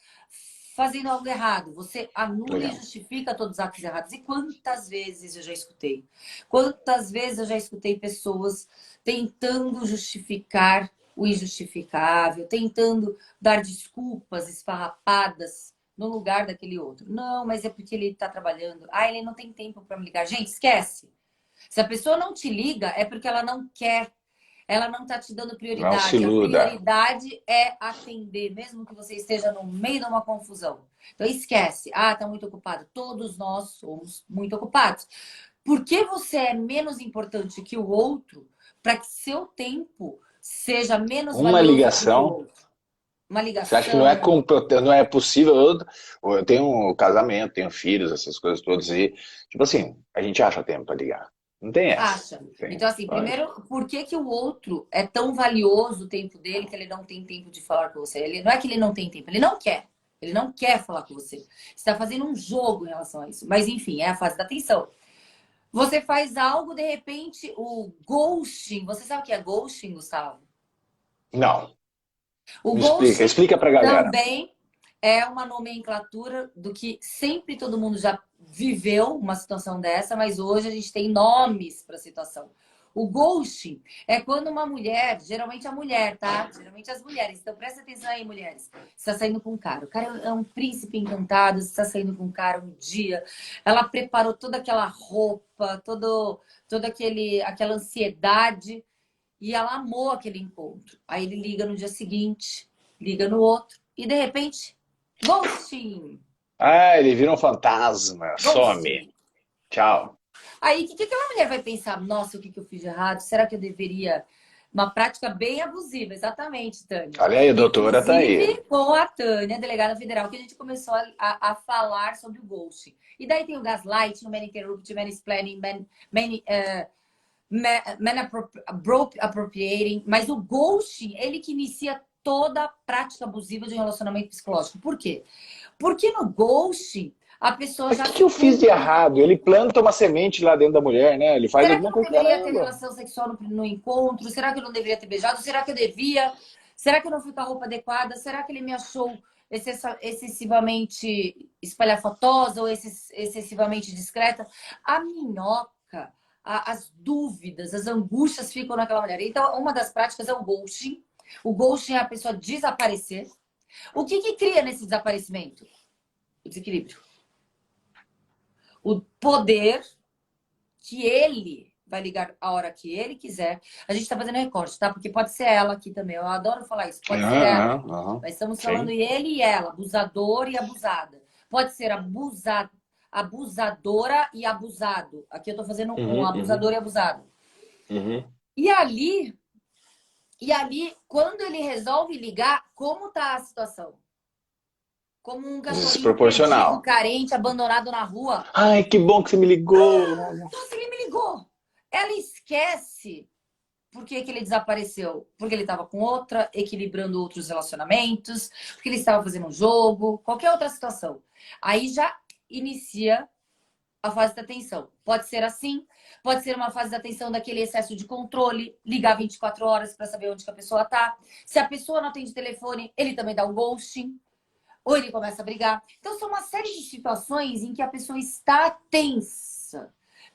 fazendo algo errado. Você anula e Legal. justifica todos os atos errados. E quantas vezes eu já escutei? Quantas vezes eu já escutei pessoas tentando justificar o injustificável, tentando dar desculpas esfarrapadas no lugar daquele outro. Não, mas é porque ele está trabalhando. Ah, ele não tem tempo para me ligar. Gente, esquece. Se a pessoa não te liga, é porque ela não quer, ela não está te dando Não se prioridade. A iluda. prioridade é atender, mesmo que você esteja no meio de uma confusão. Então esquece. Ah, está muito ocupado. Todos nós somos muito ocupados. Por que você é menos importante que o outro para que seu tempo seja menos Uma valioso que o do ligação, outro? uma Você acha que não é, ligação. não é possível? Eu tenho um casamento, tenho filhos, essas coisas todas, e, tipo assim, a gente acha tempo pra ligar. Não tem essa. Acha. Não tem. Então, assim, primeiro, por que que o outro é tão valioso o tempo dele que ele não tem tempo de falar com você? Ele, não é que ele não tem tempo, ele não quer. Ele não quer falar com você. Você está fazendo um jogo em relação a isso. Mas, enfim, é a fase da atenção. Você faz algo, de repente, o ghosting. Você sabe o que é ghosting, Gustavo? Não. O Me explica. ghosting Explica pra galera. também é uma nomenclatura do que sempre todo mundo já viveu uma situação dessa, mas hoje a gente tem nomes para a situação. O ghosting é quando uma mulher, geralmente a mulher, tá? Geralmente as mulheres. Então presta atenção aí, mulheres. Você está saindo com um cara. O cara é um príncipe encantado, você está saindo com um cara um dia. Ela preparou toda aquela roupa, toda aquela ansiedade. E ela amou aquele encontro. Aí ele liga no dia seguinte, liga no outro. E de repente, ghosting. Ah, ele vira um fantasma. Some. Ghosting. Tchau. Aí, o que aquela mulher vai pensar? Nossa, o que eu fiz de errado? Será que eu deveria... Uma prática bem abusiva, exatamente, Tânia. Olha aí, a doutora tá aí. Inclusive com a Tânia, delegada federal, que a gente começou a falar sobre o ghosting. E daí tem o gaslighting, o man interrupt, man explaining, appropriating, mas o ghosting, ele que inicia toda a prática abusiva de um relacionamento psicológico. Por quê? Porque no ghosting, a pessoa Mas já o que eu fiz de errado? Ele planta uma semente lá dentro da mulher, né? Ele faz Será que eu alguma não coisa. deveria ter Caramba. relação sexual no encontro? Será que eu não deveria ter beijado? Será que eu devia? Será que eu não fui com a roupa adequada? Será que ele me achou excessivamente espalhafatosa ou excessivamente discreta? A minhoca, as dúvidas, as angústias ficam naquela mulher. Então, uma das práticas é o ghosting. O ghosting é a pessoa desaparecer. O que cria nesse desaparecimento? O desequilíbrio. O poder que ele vai ligar a hora que ele quiser. A gente está fazendo recorte, tá? Porque pode ser ela aqui também. Eu adoro falar isso. Pode ser ela. Mas estamos falando Sim. ele e ela, abusador e abusada. Pode ser abusadora e abusado. Aqui eu tô fazendo um abusador e abusado. E ali, quando ele resolve ligar, como tá a situação? Como um cachorrinho perdido, Desproporcional. carente, abandonado na rua. Ai, que bom que você me ligou. Nossa, ele me ligou. Ela esquece por que ele desapareceu. Porque ele estava com outra, equilibrando outros relacionamentos, porque ele estava fazendo um jogo, qualquer outra situação. Aí já inicia a fase da tensão. Pode ser assim, pode ser uma fase da tensão daquele excesso de controle, ligar 24 horas para saber onde que a pessoa está. Se a pessoa não atende telefone, ele também dá um ghosting. Ou ele começa a brigar. Então, são uma série de situações em que a pessoa está tensa.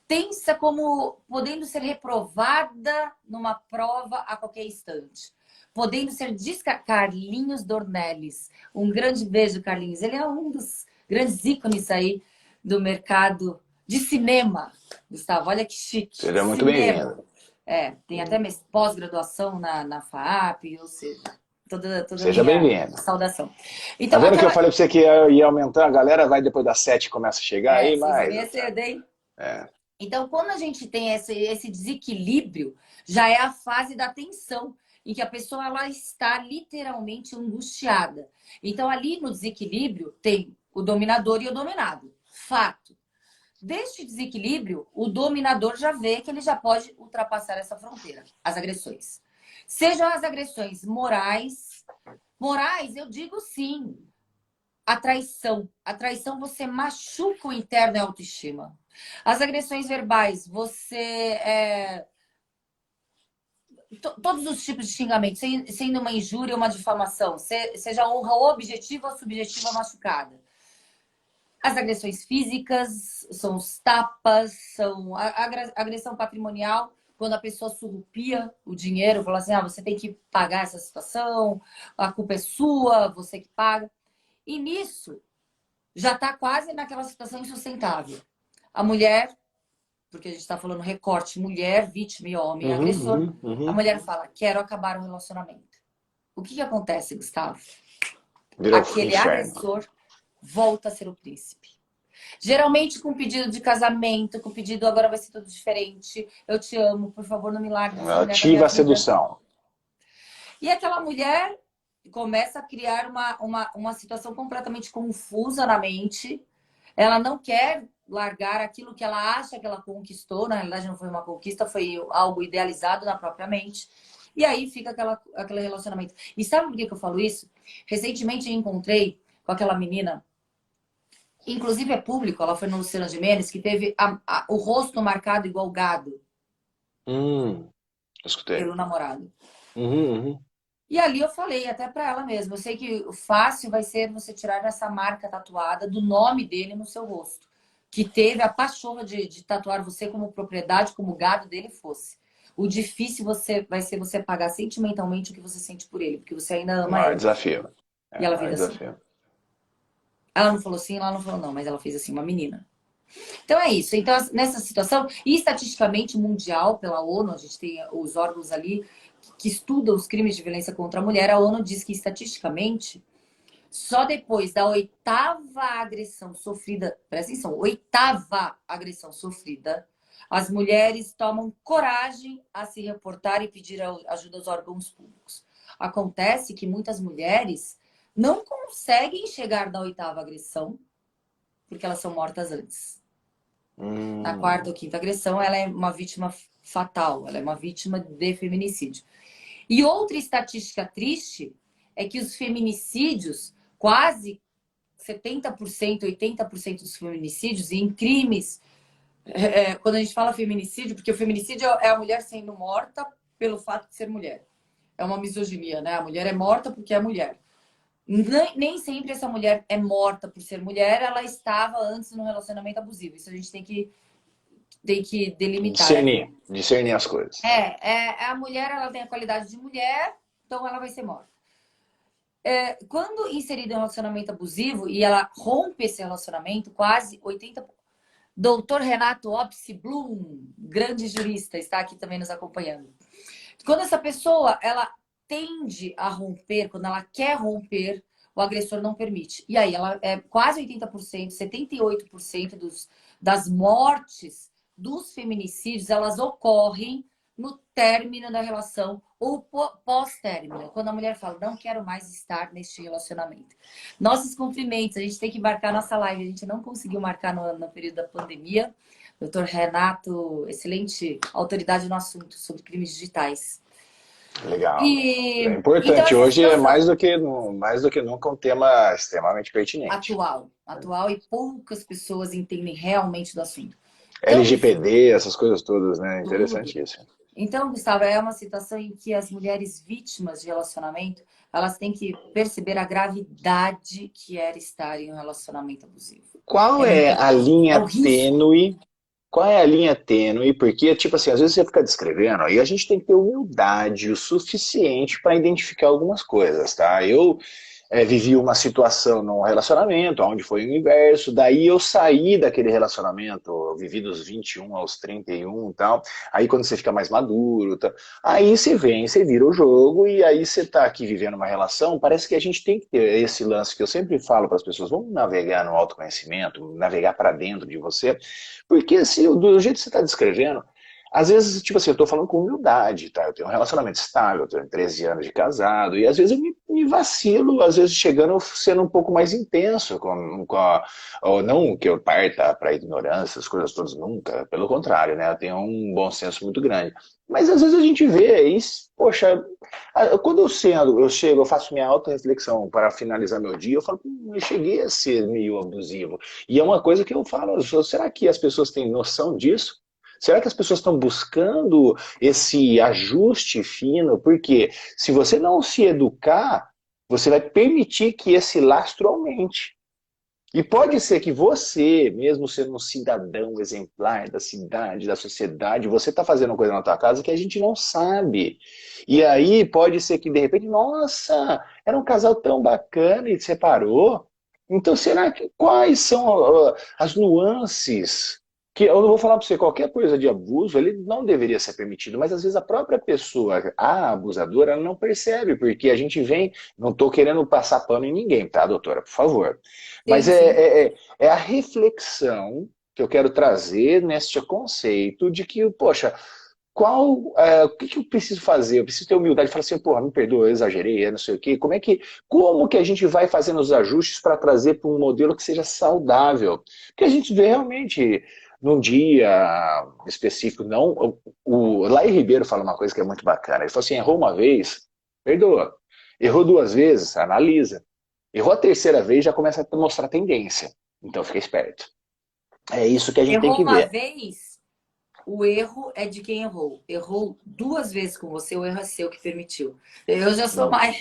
Tensa como podendo ser reprovada numa prova a qualquer instante. Podendo ser Carlinhos Dornelles. Um grande beijo, Carlinhos. Ele é um dos grandes ícones aí do mercado de cinema. Gustavo, olha que chique. Seja muito bem-vindo. Tem até pós-graduação na FAP, ou seja... Toda Seja bem-vindo. saudação. Tá Então, vendo que eu falei pra você que ia aumentar? A galera vai depois das 7 começa a chegar aí, vocês mais. bem cedo, hein? É. Então, quando a gente tem esse desequilíbrio, já é a fase da tensão, em que a pessoa ela está literalmente angustiada. Então, ali no desequilíbrio, tem o dominador e o dominado. Fato. Deste desequilíbrio, o dominador já vê que ele já pode ultrapassar essa fronteira, as agressões. Sejam as agressões morais. Morais, eu digo sim. A traição. A traição, você machuca o interno e a autoestima. As agressões verbais, você... Todos os tipos de xingamento, sendo uma injúria ou uma difamação, seja honra objetiva ou subjetiva machucada. As agressões físicas, são os tapas, são a agressão patrimonial, quando a pessoa surrupia o dinheiro, fala assim, você tem que pagar essa situação, a culpa é sua, você que paga. E nisso, já está quase naquela situação insustentável. A mulher, porque a gente está falando recorte, mulher, vítima e homem, agressor, a mulher fala, quero acabar o relacionamento. O que acontece, Gustavo? Aquele agressor volta a ser o príncipe. Geralmente com pedido de casamento, com pedido agora vai ser tudo diferente, eu te amo, por favor, não me largue. Ativa a sedução. E aquela mulher começa a criar uma situação completamente confusa na mente. Ela não quer largar aquilo que ela acha que ela conquistou. Na realidade, não foi uma conquista, foi algo idealizado na própria mente. E aí fica aquele relacionamento. E sabe por que eu falo isso? Recentemente eu encontrei com aquela menina, inclusive é público, ela foi no Luciana Gimenez, que teve o rosto marcado igual gado Escutei. pelo namorado. Uhum, uhum. E ali eu falei até pra ela mesma, eu sei que o fácil vai ser você tirar essa marca tatuada do nome dele no seu rosto. Que teve a pachorra de tatuar você como propriedade, como o gado dele fosse. O difícil vai ser você pagar sentimentalmente o que você sente por ele, porque você ainda O ama maior ele. desafio. E É o ela maior fez assim. desafio. Ela não falou sim, ela não falou não, mas ela fez assim, uma menina. Então é isso. Então, nessa situação, e estatisticamente mundial, pela ONU, a gente tem os órgãos ali que estudam os crimes de violência contra a mulher, a ONU diz que estatisticamente, só depois da oitava agressão sofrida, presta atenção, oitava agressão sofrida, as mulheres tomam coragem a se reportar e pedir ajuda aos órgãos públicos. Acontece que muitas mulheres não conseguem chegar na oitava agressão porque elas são mortas antes. Na quarta ou quinta agressão, ela é uma vítima fatal, ela é uma vítima de feminicídio. E outra estatística triste é que os feminicídios, quase 70%, 80% dos feminicídios, e em crimes, quando a gente fala feminicídio, porque o feminicídio é a mulher sendo morta pelo fato de ser mulher. É uma misoginia, né? A mulher é morta porque é mulher. Nem sempre essa mulher é morta por ser mulher, ela estava antes no relacionamento abusivo. Isso a gente tem que delimitar. Discernir as coisas. A mulher, ela tem a qualidade de mulher, então ela vai ser morta. Quando inserida em um relacionamento abusivo e ela rompe esse relacionamento, quase 80%. Doutor Renato Opsi Blum, grande jurista, está aqui também nos acompanhando. Quando essa pessoa, ela tende a romper, quando ela quer romper, o agressor não permite. E aí, ela é quase 80%, 78% das mortes dos feminicídios, elas ocorrem no término da relação ou pós-término, quando a mulher fala, não quero mais estar neste relacionamento. Nossos cumprimentos, a gente tem que marcar nossa live, a gente não conseguiu marcar no período da pandemia. Doutor Renato, excelente autoridade no assunto sobre crimes digitais. Legal. É E então importante. essa Hoje é situação mais do que nunca um tema extremamente pertinente. atual e poucas pessoas entendem realmente do assunto. Então, LGPD, essas coisas todas, né? tudo. Interessantíssimo. Então, Gustavo, é uma situação em que as mulheres vítimas de relacionamento, elas têm que perceber a gravidade que era estar em um relacionamento abusivo. Qual É é muito, a é linha o risco. tênue? Qual é a linha tênue? Porque, tipo assim, às vezes você fica descrevendo e a gente tem que ter humildade o suficiente para identificar algumas coisas, tá? Eu vivi uma situação num relacionamento onde foi o inverso, daí eu saí daquele relacionamento, eu vivi dos 21 aos 31 e tal, aí quando você fica mais maduro, tá, aí você vem, você vira o jogo e aí você tá aqui vivendo uma relação, parece que a gente tem que ter esse lance que eu sempre falo para as pessoas, vamos navegar no autoconhecimento, navegar para dentro de você, porque se, do jeito que você está descrevendo, às vezes, tipo assim, eu tô falando com humildade, tá? Eu tenho um relacionamento estável, eu tenho 13 anos de casado, e às vezes eu me vacilo, às vezes chegando sendo um pouco mais intenso, ou não que eu parta para ignorância, as coisas todas, nunca, pelo contrário, né? Eu tenho um bom senso muito grande. Mas às vezes a gente vê isso, poxa, quando eu chego, eu faço minha auto-reflexão para finalizar meu dia, eu falo, eu cheguei a ser meio abusivo. E é uma coisa que eu falo, será que as pessoas têm noção disso? Será que as pessoas estão buscando esse ajuste fino? Porque se você não se educar, você vai permitir que esse lastro aumente. E pode ser que você, mesmo sendo um cidadão exemplar da cidade, da sociedade, você está fazendo uma coisa na tua casa que a gente não sabe. E aí pode ser que de repente, nossa, era um casal tão bacana e separou. Então será que quais são as nuances? Que eu não vou falar para você, qualquer coisa de abuso, ele não deveria ser permitido, mas às vezes a própria pessoa, a abusadora, ela não percebe, porque a gente vem, não estou querendo passar pano em ninguém, tá, doutora, por favor. Mas Sim, sim. é a reflexão que eu quero trazer neste conceito de que, poxa, o que que eu preciso fazer? Eu preciso ter humildade, falar assim, porra, me perdoa, eu exagerei, eu não sei o quê. Como que a gente vai fazendo os ajustes para trazer para um modelo que seja saudável? Porque a gente vê realmente num dia específico, não. O Laí Ribeiro fala uma coisa que é muito bacana. Ele falou assim: errou uma vez, perdoa. Errou duas vezes, analisa. Errou a terceira vez, já começa a mostrar tendência. Então fica esperto. É isso que a gente tem Errou que uma ver. vez, o erro é de quem errou. Errou duas vezes com você, o erro é seu que permitiu. Eu já sou mais.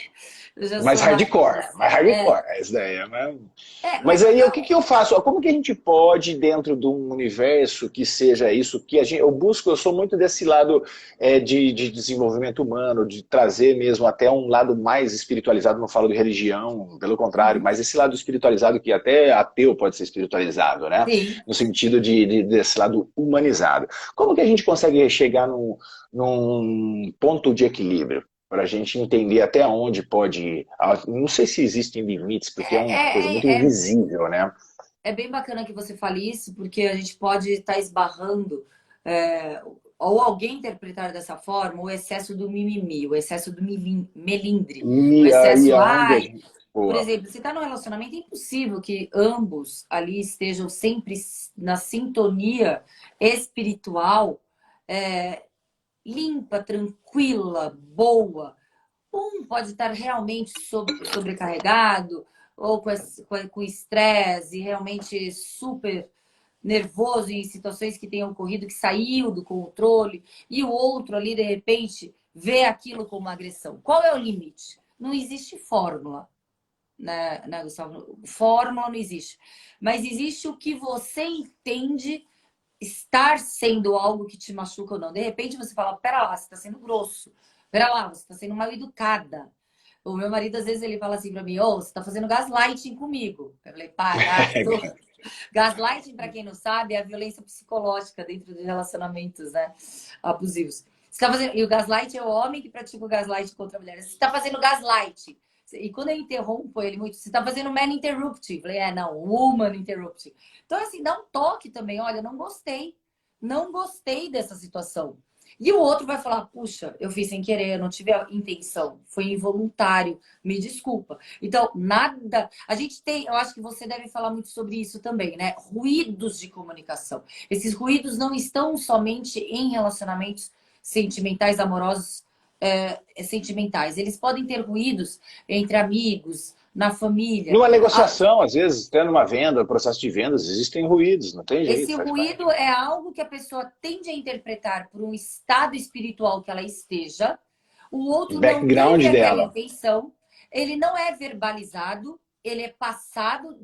Eu já Mais sou mais. hardcore, mais É, hardcore. Isso daí é mesmo. mas Mas aí o que que eu faço? Como que a gente pode, dentro de um universo que seja isso, que eu busco, eu sou muito desse lado de desenvolvimento humano, de trazer mesmo até um lado mais espiritualizado, não falo de religião, pelo contrário, uhum, mas esse lado espiritualizado que até ateu pode ser espiritualizado, né? sim. No sentido desse lado humanizado. Como que a gente consegue chegar num ponto de equilíbrio? Para a gente entender até onde pode ir. Não sei se existem limites, porque é uma coisa muito invisível, né? É bem bacana que você fale isso, porque a gente pode estar esbarrando, ou alguém interpretar dessa forma, o excesso do mimimi, o excesso do melindre, o E aí excesso, aonde a ai. gente. Por Boa. exemplo, se está num relacionamento, é impossível que ambos ali estejam sempre na sintonia espiritual, é, limpa, tranquila, boa. Um pode estar realmente sobrecarregado ou com estresse e realmente super nervoso em situações que tenham ocorrido, que saiu do controle, e o outro ali, de repente, vê aquilo como uma agressão. Qual é o limite? Não existe fórmula, né, Gustavo? Fórmula não existe. Mas existe o que você entende estar sendo algo que te machuca ou não. De repente você fala, pera lá, você está sendo grosso. Pera lá, você está sendo mal educada. O meu marido, às vezes, ele fala assim para mim, ô, você está fazendo gaslighting comigo. Eu falei, parado. Gaslighting, para quem não sabe, é a violência psicológica dentro de relacionamentos, né, abusivos. Você tá fazendo... E o gaslight é o homem que pratica o gaslight contra a mulher. Você está fazendo gaslight. E quando eu interrompo ele muito, você está fazendo man interrupting. Eu falei, não, woman interrupting. Então, assim, dá um toque também. Olha, não gostei. Não gostei dessa situação. E o outro vai falar, puxa, eu fiz sem querer, eu não tive a intenção. Foi involuntário, me desculpa. Então, nada... A gente tem, eu acho que você deve falar muito sobre isso também, né? Ruídos de comunicação. Esses ruídos não estão somente em relacionamentos sentimentais, amorosos, sentimentais. Eles podem ter ruídos entre amigos, na família. Numa negociação, às vezes, tendo uma venda, processo de vendas, existem ruídos, não tem jeito, Esse faz parte. ruído é algo que a pessoa tende a interpretar por um estado espiritual que ela esteja. O outro não Background teve aquela dela. intenção, ele não é verbalizado, ele é passado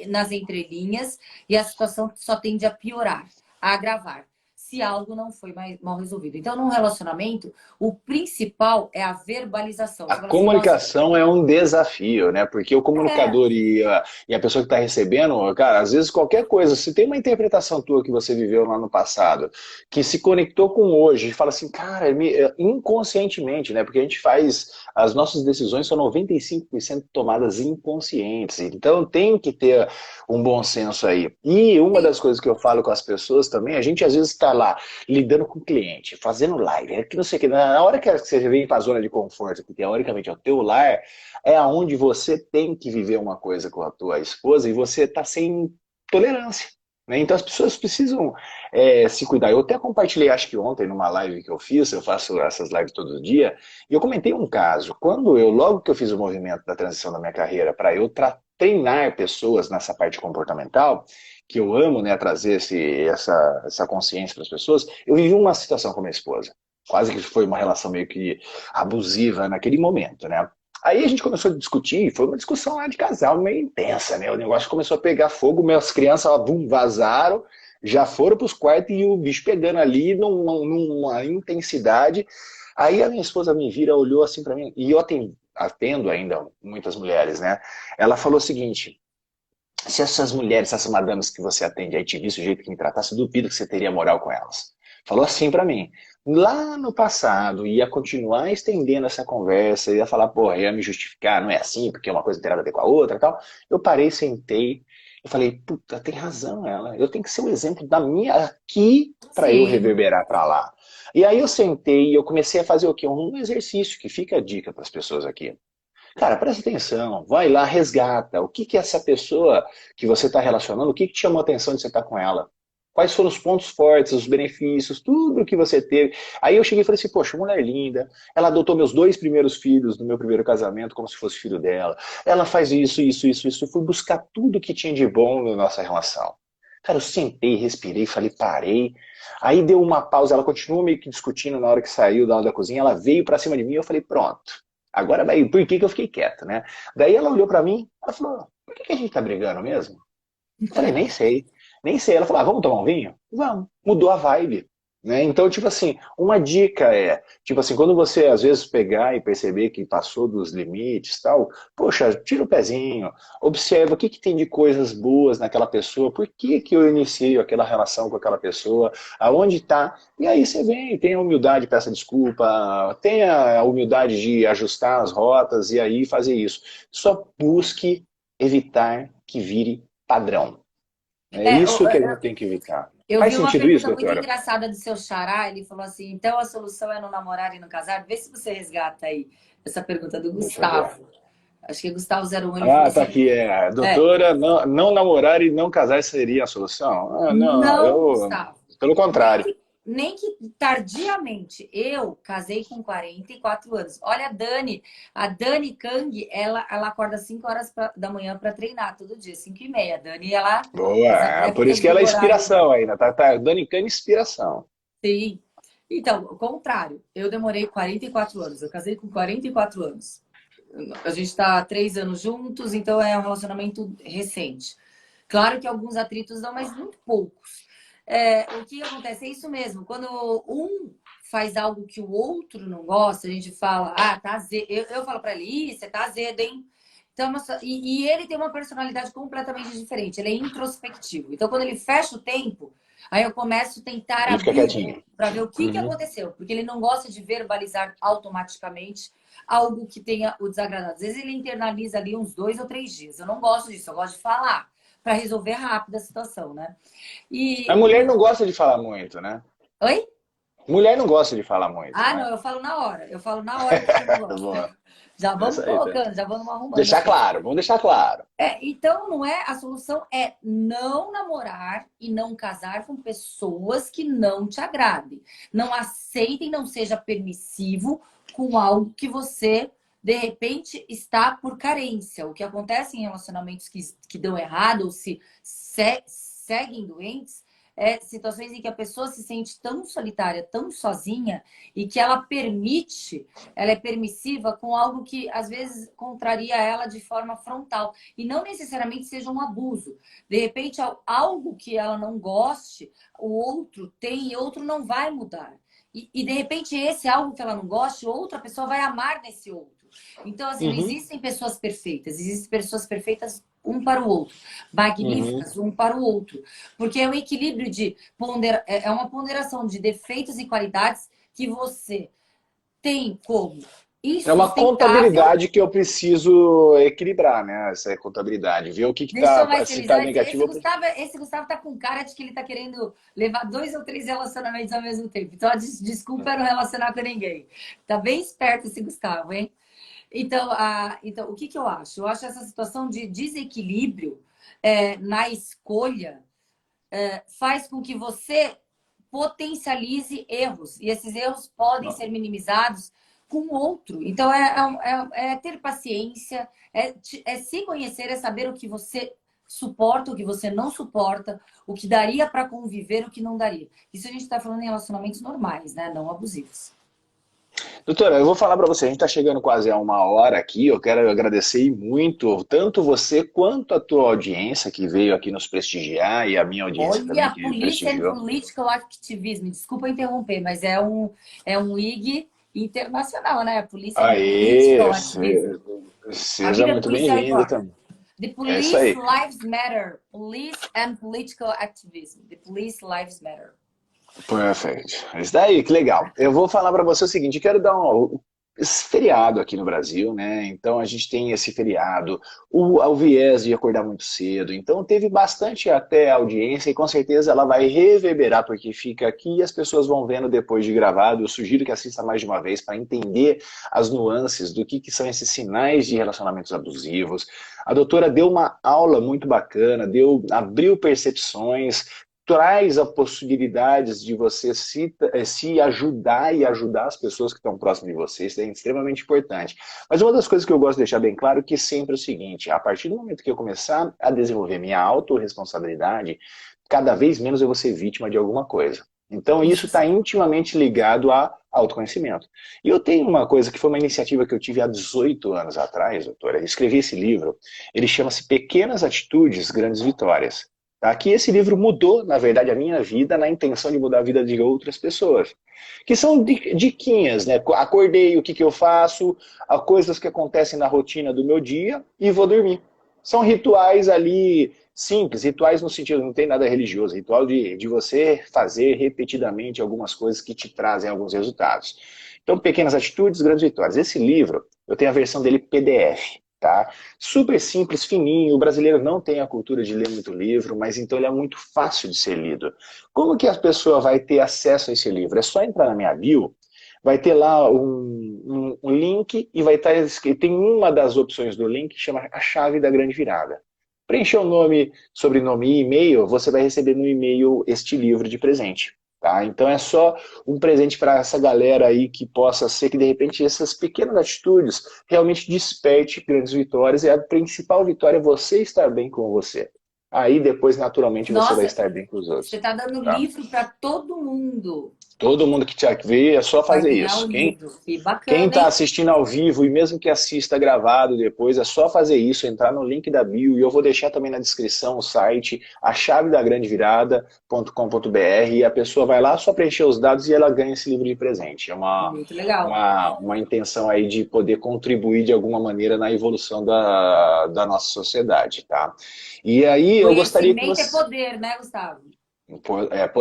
nas entrelinhas e a situação só tende a piorar, a agravar, se algo não foi mal resolvido. Então, num relacionamento, o principal é a verbalização. A Você fala assim, nossa, comunicação é um desafio, né? Porque o é, comunicador e a pessoa que está recebendo, cara, às vezes qualquer coisa, se tem uma interpretação tua que você viveu lá no passado, que se conectou com hoje, e fala assim, cara, inconscientemente, né? Porque a gente faz, as nossas decisões são 95% tomadas inconscientes, então tem que ter um bom senso aí. E uma sim, das coisas que eu falo com as pessoas também, a gente às vezes está lá lidando com o cliente, fazendo live, é que não sei o que, na hora que você vem para a zona de conforto, que teoricamente é o teu lar, é aonde você tem que viver uma coisa com a tua esposa e você está sem tolerância. Né? Então as pessoas precisam se cuidar. Eu até compartilhei, acho que ontem, numa live que eu fiz, eu faço essas lives todo dia, e eu comentei um caso. Logo que eu fiz o movimento da transição da minha carreira para eu treinar pessoas nessa parte comportamental, que eu amo, né, trazer essa consciência para as pessoas, eu vivi uma situação com a minha esposa. Quase que foi uma relação meio que abusiva naquele momento, né? Aí a gente começou a discutir, foi uma discussão lá de casal meio intensa, né? O negócio começou a pegar fogo, minhas crianças vazaram, já foram para os quartos e o bicho pegando ali numa intensidade. Aí a minha esposa me vira, olhou assim para mim, e eu atendo ainda muitas mulheres, né? Ela falou o seguinte: se essas mulheres, essas madames que você atende aí te visse o jeito que me tratasse, duvido que você teria moral com elas. Falou assim pra mim. Lá no passado, ia continuar estendendo essa conversa, ia falar, porra, ia me justificar, não é assim, porque uma coisa não tem nada a ver com a outra e tal. Eu parei, sentei Eu falei, puta, tem razão ela. Eu tenho que ser o exemplo da minha aqui para eu Sim. reverberar para lá. E aí eu sentei e eu comecei a fazer o quê? Um exercício que fica a dica para as pessoas aqui. Cara, presta atenção, vai lá, resgata. O que que essa pessoa que você está relacionando, o que que te chamou a atenção de você estar com ela? Quais foram os pontos fortes, os benefícios, tudo que você teve. Aí eu cheguei e falei assim, poxa, mulher linda, ela adotou meus dois primeiros filhos do meu primeiro casamento como se fosse filho dela. Ela faz isso, isso, isso, isso. Eu fui buscar tudo que tinha de bom na nossa relação. Cara, eu sentei, respirei, falei, parei. Aí deu uma pausa, ela continuou meio que discutindo na hora que saiu da cozinha, ela veio pra cima de mim, eu falei, pronto. Agora vai, por que que eu fiquei quieto, né? Daí ela olhou pra mim, ela falou, por que que a gente tá brigando mesmo? Eu falei, nem sei. Nem sei. Ela falou, ah, vamos tomar um vinho? Vamos. Mudou a vibe. Né? Então, tipo assim, uma dica é, tipo assim, quando você às vezes pegar e perceber que passou dos limites tal, poxa, tira o pezinho, observa o que que tem de coisas boas naquela pessoa, por que que eu iniciei aquela relação com aquela pessoa, aonde está, e aí você vem, tenha a humildade, peça desculpa, tenha a humildade de ajustar as rotas e aí fazer isso. Só busque evitar que vire padrão. É É, isso que a gente tem que evitar. eu Faz vi uma sentido isso, pergunta muito doutora? engraçada do seu xará. Ele falou assim: então a solução é não namorar e não casar? Vê se você resgata aí essa pergunta do Deixa eu ver. Gustavo. Acho que é Gustavo 01. Ele falou Ah, tá assim: aqui. É, é, doutora, não, não namorar e não casar seria a solução? Ah, não, não, eu. Gustavo. Pelo Nem contrário. que, nem que tardiamente. Eu casei com 44 anos. Olha a Dani Kang, ela acorda 5 horas da manhã para treinar todo dia, 5h30. A Dani, ela Boa. É deve por ter isso que ela é aquele horário. inspiração ainda. Tá dando cana inspiração. Sim. Então, o contrário. Eu demorei 44 anos. Eu casei com 44 anos. A gente está há 3 anos juntos, então é um relacionamento recente. Claro que alguns atritos dão, mas muito poucos. O que acontece é isso mesmo. Quando um faz algo que o outro não gosta, a gente fala, ah, tá azedo. Eu falo para ele, ih, você tá azedo, hein? Então, e ele tem uma personalidade completamente diferente. Ele é introspectivo. Então, quando ele fecha o tempo, aí eu começo a tentar Ele fica abrir quietinho. para ver o que que Uhum. aconteceu. Porque ele não gosta de verbalizar automaticamente algo que tenha o desagradável. Às vezes ele internaliza ali uns 2 ou 3 dias. Eu não gosto disso, eu gosto de falar para resolver rápido a situação, né? A E mulher não gosta de falar muito, né? oi? Mulher não gosta de falar muito, Ah, não, né? eu falo na hora. Eu falo na hora do que eu não gosto. Boa. Já Essa vamos aí, tá. colocando, já vamos arrumando as Deixar coisas. claro, vamos deixar claro. Então não é a solução é não namorar e não casar com pessoas que não te agradem. Não aceitem, não seja permissivo com algo que você de repente está por carência. O que acontece em relacionamentos que dão errado ou seguem doentes situações em que a pessoa se sente tão solitária, tão sozinha e que ela é permissiva com algo que às vezes contraria ela de forma frontal. E não necessariamente seja um abuso. De repente, algo que ela não goste, o outro tem e outro não vai mudar. E de repente, esse algo que ela não goste, outra pessoa vai amar nesse outro. Então, assim, não Uhum. existem pessoas perfeitas, existem pessoas perfeitas um para o outro, Uhum. magníficas um para o outro. Porque é um equilíbrio é uma ponderação de defeitos e qualidades que você tem como É uma insustentável. contabilidade que eu preciso equilibrar, né? Essa contabilidade, ver o que que Deixa eu tá, mais se feliz. tá negativo. Esse Gustavo tá com cara de que ele tá querendo levar 2 ou 3 relacionamentos ao mesmo tempo. Então a desculpa é não relacionar com ninguém. Tá bem esperto esse Gustavo, hein? Então, o que que eu acho? Eu acho essa situação de desequilíbrio na escolha faz com que você potencialize erros. E esses erros podem ser minimizados com o outro. Então, é ter paciência, é se conhecer, é saber o que você suporta, o que você não suporta, o que daria para conviver, o que não daria. Isso a gente está falando em relacionamentos normais, né? Não abusivos. Doutora, eu vou falar para você, a gente está chegando quase a uma hora aqui, eu quero agradecer muito, tanto você quanto a tua audiência que veio aqui nos prestigiar e a minha audiência também Olha, que Police and prestigiou. Political Activism. Desculpa interromper, mas é um IG internacional, né? Police and Aê, Political Activism. A seja vida muito policial bem-vindo importa. também. The É isso Police aí. Lives Matter. Police and Political Activism. The Police Lives Matter. Perfeito. Isso daí, que legal. Eu vou falar para você o seguinte, quero dar esse feriado aqui no Brasil, né? Então a gente tem esse feriado, o viés de acordar muito cedo. Então teve bastante até audiência e com certeza ela vai reverberar porque fica aqui e as pessoas vão vendo depois de gravado. Eu sugiro que assista mais de uma vez para entender as nuances do que são esses sinais de relacionamentos abusivos. A doutora deu uma aula muito bacana, abriu percepções, traz a possibilidades de você se ajudar e ajudar as pessoas que estão próximas de você. Isso é extremamente importante. Mas uma das coisas que eu gosto de deixar bem claro é que sempre é o seguinte, a partir do momento que eu começar a desenvolver minha autorresponsabilidade, cada vez menos eu vou ser vítima de alguma coisa. Então isso está intimamente ligado a autoconhecimento. E eu tenho uma coisa que foi uma iniciativa que eu tive há 18 anos atrás, doutora. Eu escrevi esse livro, ele chama-se Pequenas Atitudes, Grandes Vitórias. Tá? Que esse livro mudou, na verdade, a minha vida na intenção de mudar a vida de outras pessoas. Que são diquinhas, né? Acordei, o que eu faço, coisas que acontecem na rotina do meu dia e vou dormir. São rituais ali simples, rituais no sentido, não tem nada religioso, ritual de você fazer repetidamente algumas coisas que te trazem alguns resultados. Então, pequenas atitudes, grandes vitórias. Esse livro, eu tenho a versão dele PDF. Tá? Super simples, fininho, o brasileiro não tem a cultura de ler muito livro, mas então ele é muito fácil de ser lido. Como que a pessoa vai ter acesso a esse livro? É só entrar na minha bio, vai ter lá um link e vai estar escrito, tem uma das opções do link que chama a chave da grande virada. Preencher o nome, sobrenome e e-mail, você vai receber no e-mail este livro de presente. Tá? Então é só um presente para essa galera aí que possa ser que de repente essas pequenas atitudes realmente desperte grandes vitórias e a principal vitória é você estar bem com você. Aí depois naturalmente você vai Nossa, estar bem com os você outros. está dando Tá? livro para todo mundo. Todo mundo que te ver é só Vai fazer ganhar o isso. livro. Que Quem bacana, está hein? assistindo ao vivo e mesmo que assista gravado depois, é só fazer isso, entrar no link da bio e eu vou deixar também na descrição o site, a chave da grande virada.com.br e a pessoa vai lá, só preencher os dados e ela ganha esse livro de presente. É Muito legal. uma intenção aí de poder contribuir de alguma maneira na evolução da nossa sociedade, tá? E aí eu gostaria que Conhecimento é você... poder, né, Gustavo?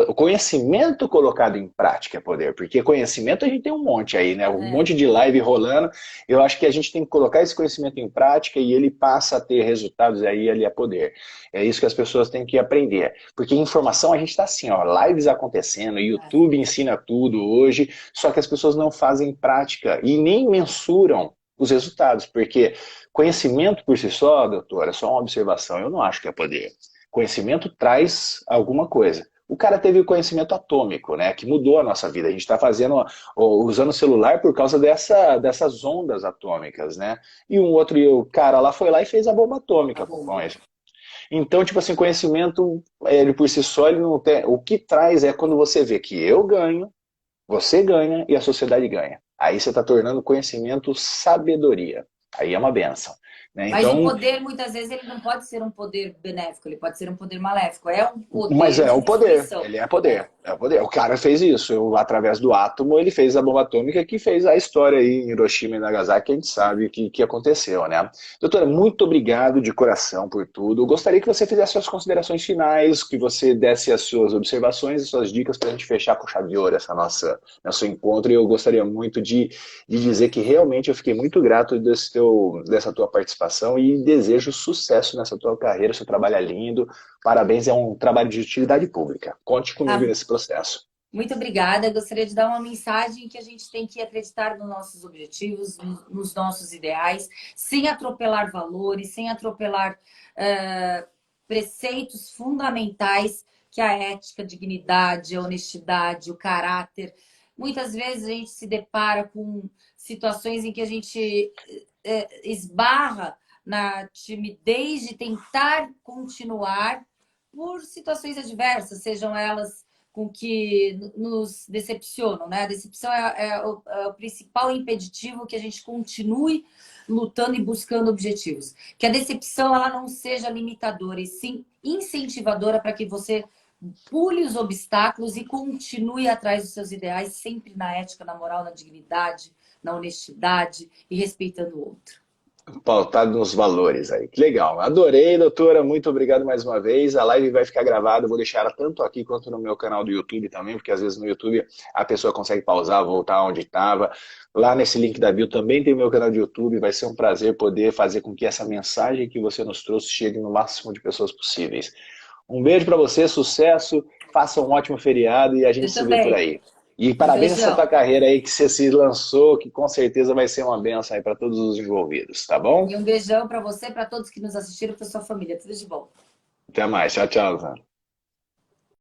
O conhecimento colocado em prática é poder, porque conhecimento a gente tem um monte aí, né? Um É. monte de live rolando. Eu acho que a gente tem que colocar esse conhecimento em prática e ele passa a ter resultados aí, ele é poder. É isso que as pessoas têm que aprender. Porque informação a gente está assim, ó, lives acontecendo, YouTube ensina tudo hoje, só que as pessoas não fazem prática e nem mensuram os resultados, porque conhecimento por si só, doutora, é só uma observação, eu não acho que é poder. Conhecimento traz alguma coisa. O cara teve o conhecimento atômico, né, que mudou a nossa vida. A gente está usando o celular por causa dessas ondas atômicas, né? E um outro o cara lá foi lá e fez a bomba Tá atômica bom. com isso. Então, tipo assim, conhecimento, ele por si só, ele não tem. O que traz é quando você vê que eu ganho, você ganha e a sociedade ganha. Aí você está tornando conhecimento sabedoria. Aí é uma benção. Né? Mas o Então, poder, muitas vezes, ele não pode ser um poder benéfico, ele pode ser um poder maléfico. É um mas poder é de o poder, destruição. ele é É. poder, é o poder. O cara fez isso, através do átomo, ele fez a bomba atômica que fez a história aí em Hiroshima e Nagasaki, a gente sabe o que aconteceu, né? Doutora, muito obrigado de coração por tudo. Eu gostaria que você fizesse suas considerações finais, que você desse as suas observações e suas dicas para a gente fechar com chave de ouro nosso encontro. E eu gostaria muito de dizer que realmente eu fiquei muito grato dessa tua participação e desejo sucesso nessa tua carreira, seu trabalho é lindo. Parabéns, é um trabalho de utilidade pública. Conte comigo Ah, nesse processo. muito obrigada. Eu gostaria de dar uma mensagem que a gente tem que acreditar nos nossos objetivos, nos nossos ideais, sem atropelar valores, sem atropelar preceitos fundamentais que a ética, a dignidade, a honestidade, o caráter. Muitas vezes a gente se depara com situações em que a gente esbarra na timidez de tentar continuar por situações adversas, sejam elas com que nos decepcionam, né? A decepção é o principal impeditivo que a gente continue lutando e buscando objetivos. Que a decepção ela não seja limitadora, e sim incentivadora para que você pule os obstáculos e continue atrás dos seus ideais, sempre na ética, na moral, na dignidade, na honestidade e respeitando o outro. Pautado nos valores aí. Que legal. Adorei, doutora. Muito obrigado mais uma vez. A live vai ficar gravada. Eu vou deixar ela tanto aqui quanto no meu canal do YouTube também, porque às vezes no YouTube a pessoa consegue pausar, voltar onde estava. Lá nesse link da bio também tem o meu canal do YouTube. Vai ser um prazer poder fazer com que essa mensagem que você nos trouxe chegue no máximo de pessoas possíveis. Um beijo para você, sucesso. Faça um ótimo feriado e a gente Eu se vê por também. aí. E Um parabéns nessa tua beijão. carreira aí que você se lançou, que com certeza vai ser uma benção aí para todos os envolvidos, tá bom? E um beijão para você, para todos que nos assistiram, para sua família. Tudo de bom. Até mais. Tchau, tchau, Zé.